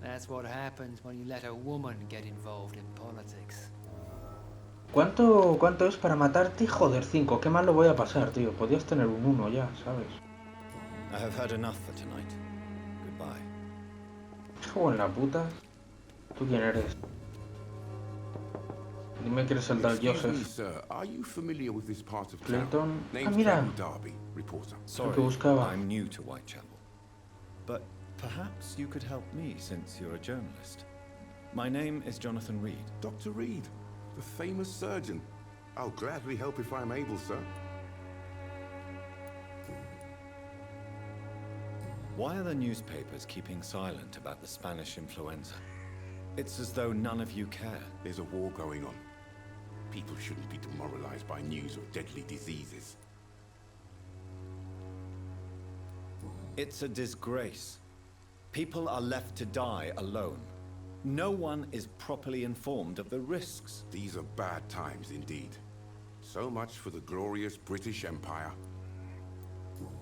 That's what happens when you let a woman get involved in politics. ¿Cuánto es para matarte? Joder, 5. Qué mal lo voy a pasar, tío. Podías tener un 1 ya, ¿sabes? I have had enough for tonight. Goodbye. Joder, en la puta. ¿Tú quién eres? Dime que eres el tal Joseph. Clayton. Ah, mira. Sorry, que buscaba. I'm new to Whitechapel. But perhaps you could help me since you're a journalist. My name is Jonathan Reed. Dr. Reed, the famous surgeon. I'll gladly help if I'm able, sir. Why are the newspapers keeping silent about the Spanish influenza? It's as though none of you care. There's a war going on. People shouldn't be demoralized by news of deadly diseases. It's a disgrace. People are left to die alone. No one is properly informed of the risks. These are bad times indeed. So much for the glorious British Empire.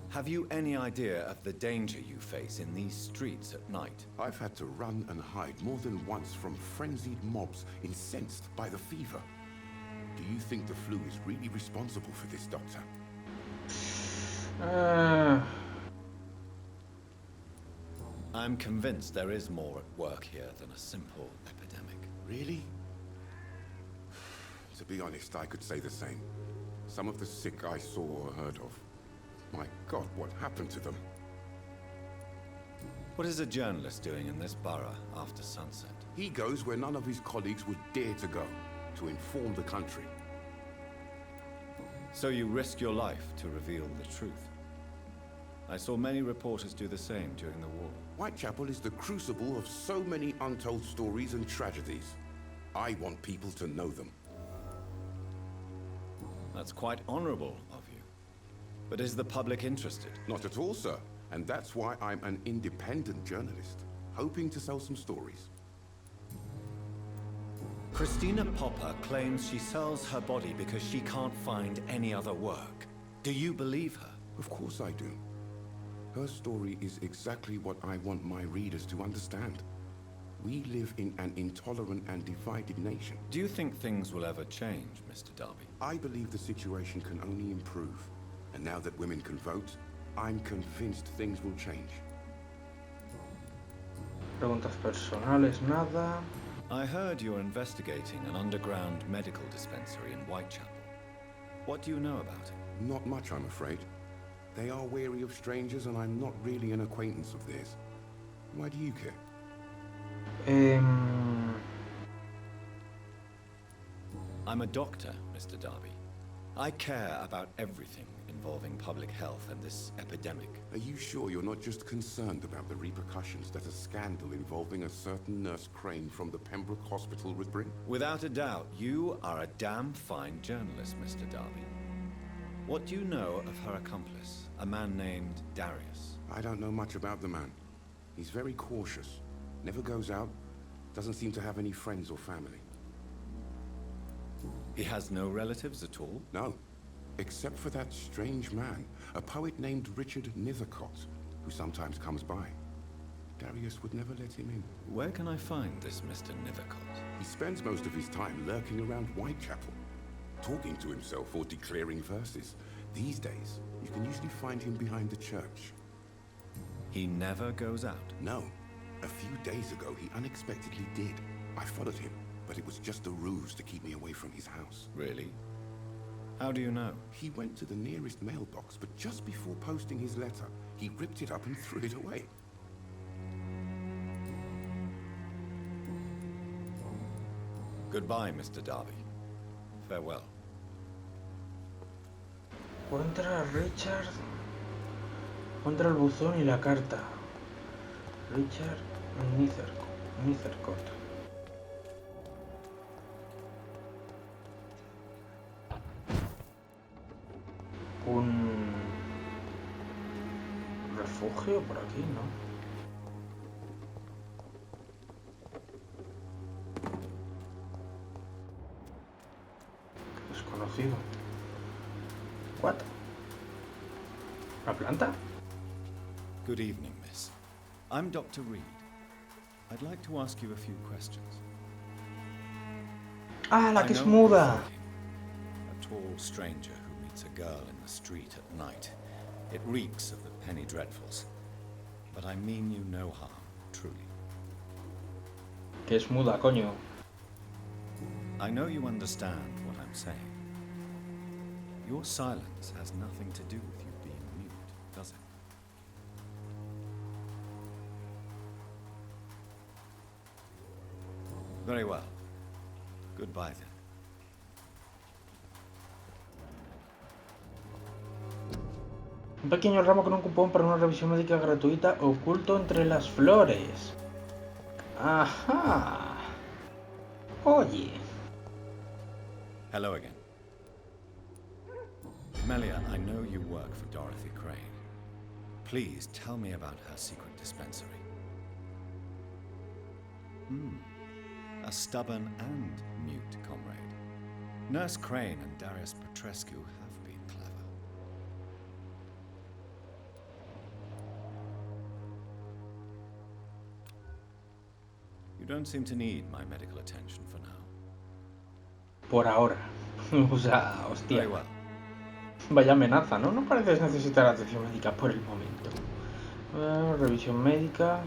Have you any idea of the danger you face in these streets at night? I've had to run and hide more than once from frenzied mobs incensed by the fever. Do you think the flu is really responsible for this, Doctor? I'm convinced there is more at work here than a simple epidemic. Really? To be honest, I could say the same. Some of the sick I saw or heard of. My God, what happened to them? What is a journalist doing in this borough after sunset? He goes where none of his colleagues would dare to go, to inform the country. So you risk your life to reveal the truth. I saw many reporters do the same during the war. Whitechapel is the crucible of so many untold stories and tragedies. I want people to know them. That's quite honorable of you. But is the public interested? Not at all, sir. And that's why I'm an independent journalist, hoping to sell some stories. Christina Popper claims she sells her body because she can't find any other work. Do you believe her? Of course I do. Her story is exactly what I want my readers to understand. We live in an intolerant and divided nation. Do you think things will ever change, Mr. Darby? I believe the situation can only improve. And now that women can vote, I'm convinced things will change. Preguntas personales, nada. I heard you're investigating an underground medical dispensary in Whitechapel. What do you know about him? Not much, I'm afraid. They are wary of strangers, and I'm not really an acquaintance of theirs. Why do you care? I'm a doctor, Mr. Darby. I care about everything involving public health and this epidemic. Are you sure you're not just concerned about the repercussions that a scandal involving a certain Nurse Crane from the Pembroke Hospital would bring? Without a doubt, you are a damn fine journalist, Mr. Darby. What do you know of her accomplice, a man named Darius? I don't know much about the man. He's very cautious. Never goes out. Doesn't seem to have any friends or family. He has no relatives at all? No. Except for that strange man, a poet named Richard Nethercott, who sometimes comes by. Darius would never let him in. Where can I find this Mr. Nethercott? He spends most of his time lurking around Whitechapel, talking to himself or declaring verses. These days, you can usually find him behind the church. He never goes out? No. A few days ago, he unexpectedly did. I followed him, but it was just a ruse to keep me away from his house. Really? How do you know? He went to the nearest mailbox, but just before posting his letter, he ripped it up and threw it away. Goodbye, Mr. Darby. Farewell. Encuentra a Richard. Encuentra el buzón y la carta. Richard Nethercott. Un refugio por aquí, ¿no? Desconocido. What? ¿La planta? Good evening, miss. I'm Dr. Reed. I'd like to ask you a few questions. Ah, la que es muda. A tall stranger who meets a girl in the street at night. It reeks of the penny dreadfuls. But I mean you no harm, truly. Que es muda, coño. I know you understand what I'm saying. Your silence has nothing to do with you being mute, does it? Very well. Goodbye then. Un pequeño ramo con un cupón para una revisión médica gratuita oculto entre las flores. Ajá. Oye. Hello again. Melia, I know you work for Dorothy Crane. Please tell me about her secret dispensary. A stubborn and mute comrade. Nurse Crane and Darius Petrescu have been clever. You don't seem to need my medical attention for now. Por ahora. O sea, hostia. Very well. Vaya amenaza, ¿no? No pareces necesitar atención médica por el momento. Revisión médica.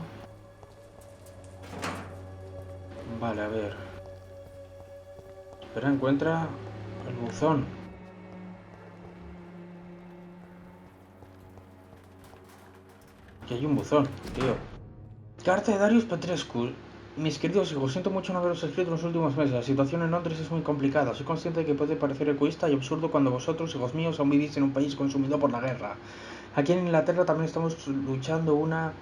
Vale, a ver. Espera, encuentra el buzón. Aquí hay un buzón, tío. Carta de Darius Petrescu. Mis queridos hijos, siento mucho no haberos escrito en los últimos meses. La situación en Londres es muy complicada. Soy consciente de que puede parecer egoísta y absurdo cuando vosotros, hijos míos, aún vivís en un país consumido por la guerra. Aquí en Inglaterra también estamos luchando una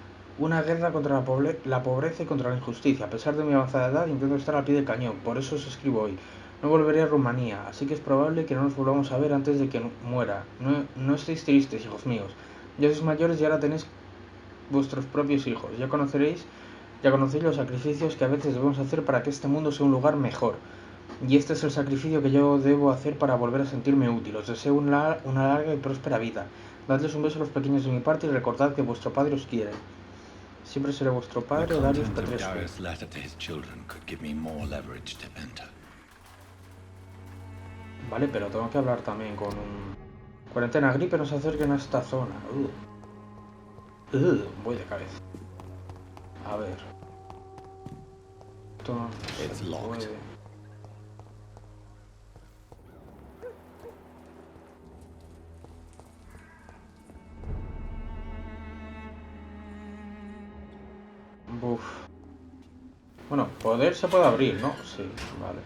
guerra contra la pobreza y contra la injusticia. A pesar de mi avanzada edad, intento estar al pie del cañón. Por eso os escribo hoy. No volveré a Rumanía, así que es probable que no nos volvamos a ver antes de que muera. No estéis tristes, hijos míos. Ya sois mayores y ahora tenéis vuestros propios hijos. Ya conocéis los sacrificios que a veces debemos hacer para que este mundo sea un lugar mejor. Y este es el sacrificio que yo debo hacer para volver a sentirme útil. Os deseo una larga y próspera vida. Dadles un beso a los pequeños de mi parte y recordad que vuestro padre os quiere. Siempre seré vuestro padre, Darius Petrescu. Vale, pero tengo que hablar también con un... Cuarentena, gripe, no se acerquen a esta zona. Voy de cabeza. A ver. Esto... Uf. Bueno, poder se puede abrir, ¿no? Sí, vale.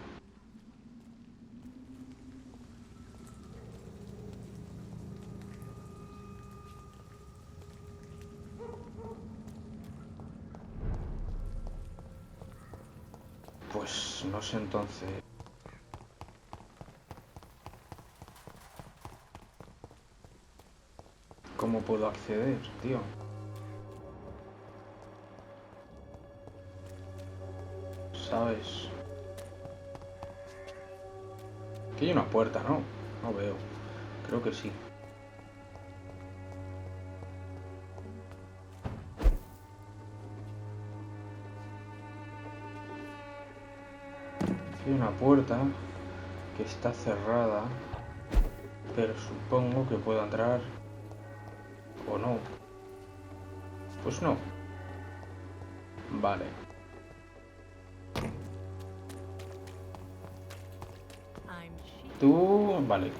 Pues no sé entonces. ¿Cómo puedo acceder, tío? ¿Sabes? Aquí hay una puerta, ¿no? No veo. Creo que sí. Aquí hay una puerta que está cerrada, pero supongo que puedo entrar o no. Pues no. Vale. Tú... Vale.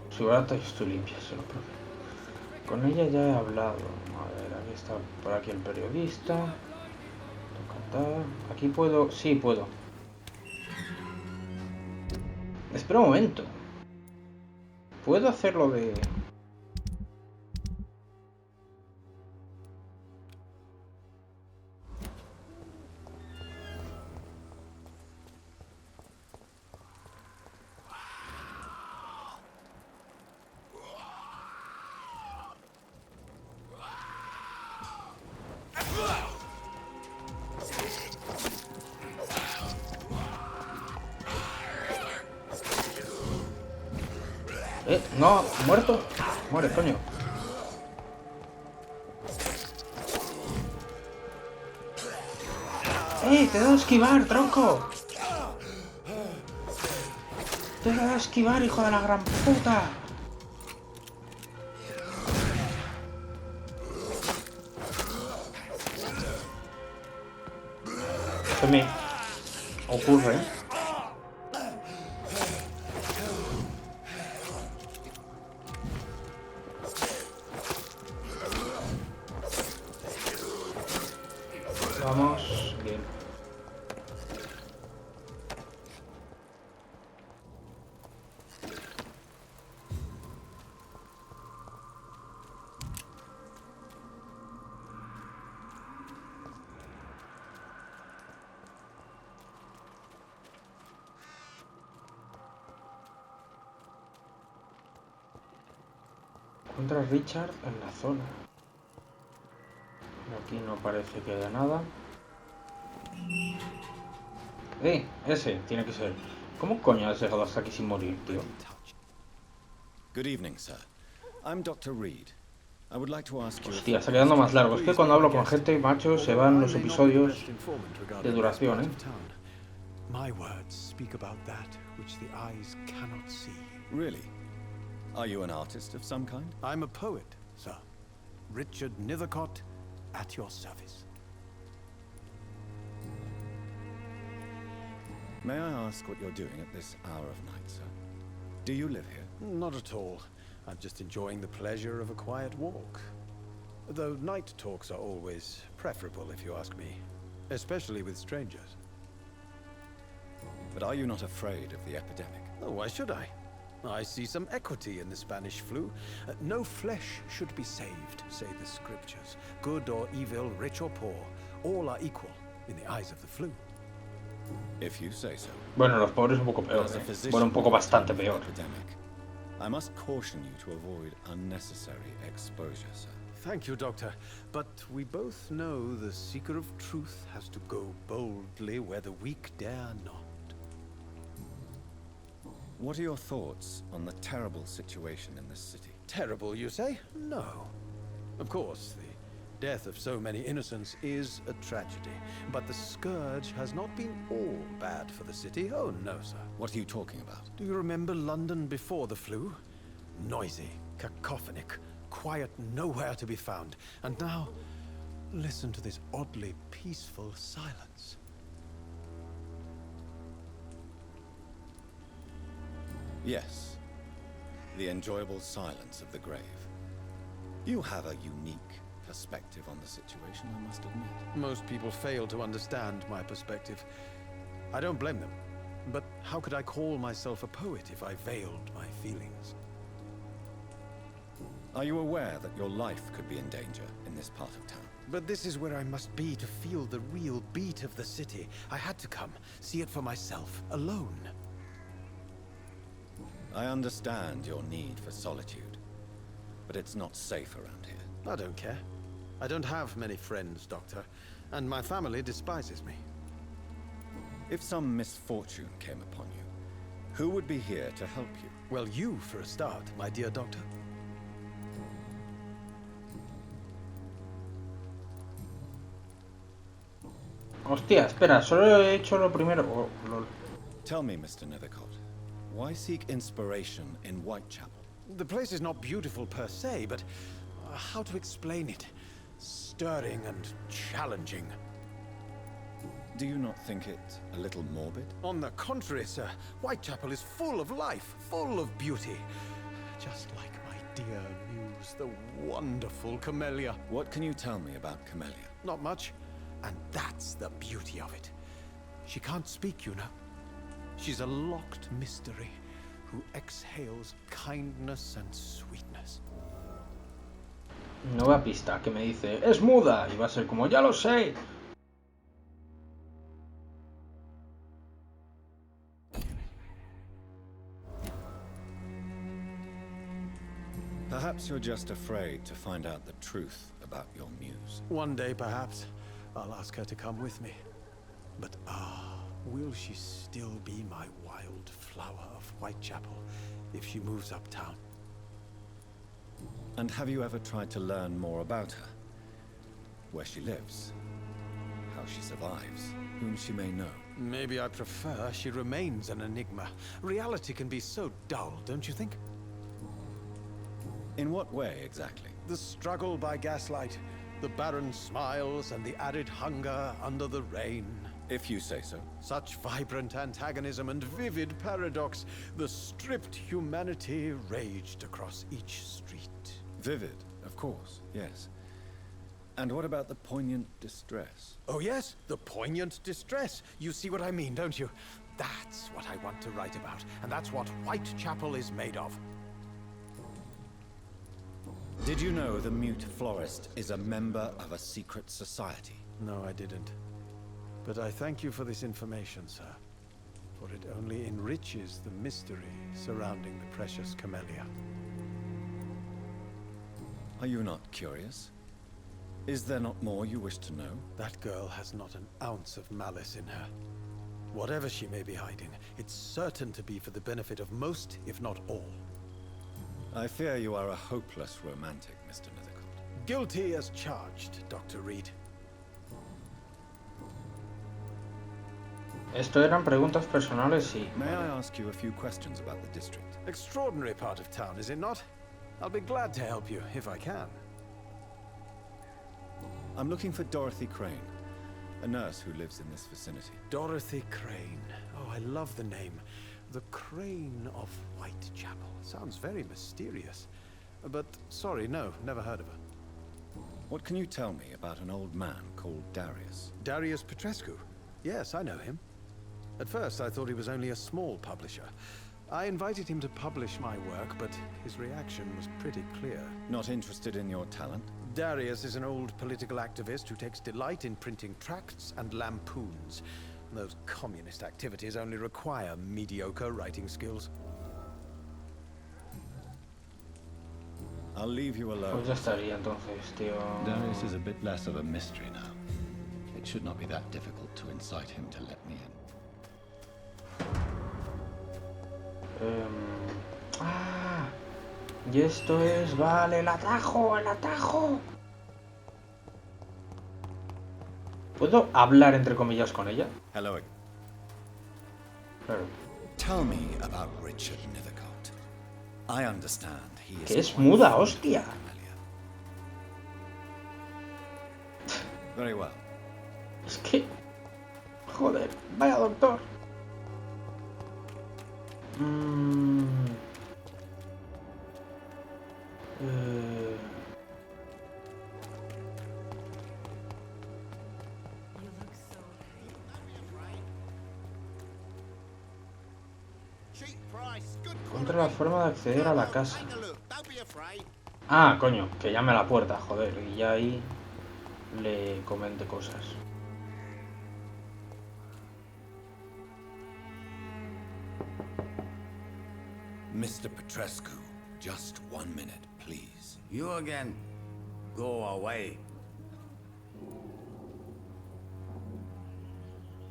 Su gata estoy limpia, se lo prometo. Con ella ya he hablado. A ver, aquí está por aquí el periodista. Tocata. Aquí puedo... Sí, puedo. Espera un momento. ¿Puedo hacerlo de...? No, muerto. Muere, coño. Te he dado a esquivar, tronco. Te he dado a esquivar, hijo de la gran puta. Se me ocurre. Vamos, bien. Encuentra a Richard en la zona. Aquí no parece que haya nada. Ese tiene que ser. ¿Cómo coño has llegado hasta aquí sin morir, tío? Good evening, sir. I'm Dr. Reed. I would like to ask you. Hostia, está quedando más largo. Es que cuando hablo con gente, macho, se van los episodios de duración, ¿eh? My words speak about that which the eyes cannot see. Really? Are you an artist of some kind? I'm a poet, sir. Richard Nethercott, at your service. May I ask what you're doing at this hour of night, sir? Do you live here? Not at all. I'm just enjoying the pleasure of a quiet walk. Though night talks are always preferable, if you ask me. Especially with strangers. But are you not afraid of the epidemic? Oh, why should I? I see some equity in the Spanish flu. No flesh should be saved, say the scriptures. Good or evil, rich or poor, all are equal in the eyes of the flu. If you say so. Bueno, los pobres un poco peor, ¿eh? Bueno, un poco bastante peor. I must caution you to avoid unnecessary exposure, sir. Thank you, Doctor. But we both know the seeker of truth has to go boldly where the weak dare not. What are your thoughts on the terrible situation in this city? Terrible, you say? No. Of course, the death of so many innocents is a tragedy. But the scourge has not been all bad for the city. Oh, no, sir. What are you talking about? Do you remember London before the flu? Noisy, cacophonic, quiet nowhere to be found. And now, listen to this oddly peaceful silence. Yes, the enjoyable silence of the grave. You have a unique perspective on the situation, I must admit. Most people fail to understand my perspective. I don't blame them. But how could I call myself a poet if I veiled my feelings? Are you aware that your life could be in danger in this part of town? But this is where I must be to feel the real beat of the city. I had to come, see it for myself, alone. I understand your need for solitude, but it's not safe around here. I don't care. I don't have many friends, Doctor, and my family despises me. If some misfortune came upon you, who would be here to help you? Well, you for a start, my dear Doctor. Hostia, espera, solo he hecho lo primero. Oh, lol. Tell me, Mr. Nethercott, why seek inspiration in Whitechapel? The place is not beautiful per se, but how to explain it? Stirring and challenging. Do you not think it a little morbid? On the contrary, sir. Whitechapel is full of life, full of beauty. Just like my dear muse, the wonderful Camellia. What can you tell me about Camellia? Not much. And that's the beauty of it. She can't speak, you know. She's a locked mystery who exhales kindness and sweetness. Nueva pista que me dice, es muda, y va a ser como, ya lo sé. Perhaps you're just afraid to find out the truth about your muse. One day, perhaps, I'll ask her to come with me. But will she still be my wild flower of Whitechapel if she moves uptown? And have you ever tried to learn more about her? Where she lives? How she survives? Whom she may know? Maybe I prefer she remains an enigma. Reality can be so dull, don't you think? In what way, exactly? The struggle by gaslight, the barren smiles and the added hunger under the rain. If you say so. Such vibrant antagonism and vivid paradox. The stripped humanity raged across each street. Vivid, of course, yes. And what about the poignant distress? Oh yes, the poignant distress. You see what I mean, don't you? That's what I want to write about, and that's what Whitechapel is made of. Did you know the mute florist is a member of a secret society? No, I didn't. But I thank you for this information, sir. For it only enriches the mystery surrounding the precious Camellia. Are you not curious? Is there not more you wish to know? That girl has not an ounce of malice in her. Whatever she may be hiding, it's certain to be for the benefit of most, if not all. I fear you are a hopeless romantic, Mr. Nethercott. Guilty as charged, Dr. Reed. Esto eran preguntas personales, sí. May I ask you a few questions about the district? Extraordinary part of town, is it not? I'll be glad to help you, if I can. I'm looking for Dorothy Crane, a nurse who lives in this vicinity. Dorothy Crane. Oh, I love the name. The Crane of Whitechapel. Sounds very mysterious. But, sorry, no, never heard of her. What can you tell me about an old man called Darius? Darius Petrescu? Yes, I know him. At first, I thought he was only a small publisher. I invited him to publish my work, but his reaction was pretty clear. Not interested in your talent? Darius is an old political activist who takes delight in printing tracts and lampoons. Those communist activities only require mediocre writing skills. I'll leave you alone. Pues ya estaría entonces, tío. Darius is a bit less of a mystery now. It should not be that difficult to incite him to let me in. Y esto es, vale, el atajo, el atajo. ¿Puedo hablar entre comillas con ella? Hello. Claro. Tell me about Richard Nethercott. I understand he is. Que es muda, hostia. Very well. Es que, joder, vaya doctor. Encuentra la forma de acceder a la casa. Ah, coño, que llame a la puerta, joder. Y ya ahí le comente cosas. Mr. Petrescu, just 1 minute, please. You again. Go away.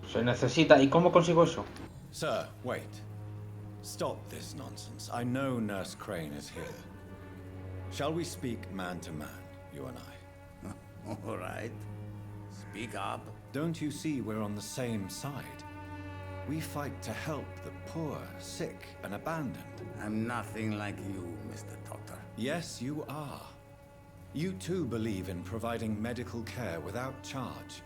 Se necesita. ¿Y cómo consigo eso? Sir, wait. Stop this nonsense. I know Nurse Crane is here. Shall we speak man to man, you and I? All right. Speak up. Don't you see we're on the same side? We fight to help the poor, sick, and abandoned. I'm nothing like you, Mr. Doctor. Yes, you are. You too believe in providing medical care without charge.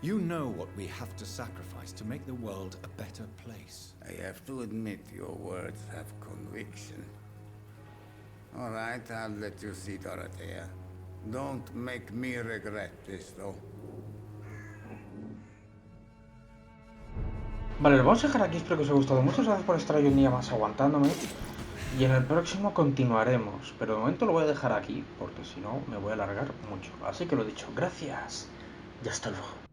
You know what we have to sacrifice to make the world a better place. I have to admit your words have conviction. All right, I'll let you see, Dorothea. Don't make me regret this, though. Vale, lo vamos a dejar aquí. Espero que os haya gustado. Muchas gracias por estar hoy un día más aguantándome. Y en el próximo continuaremos. Pero de momento lo voy a dejar aquí, porque si no me voy a alargar mucho. Así que lo dicho, gracias y hasta luego.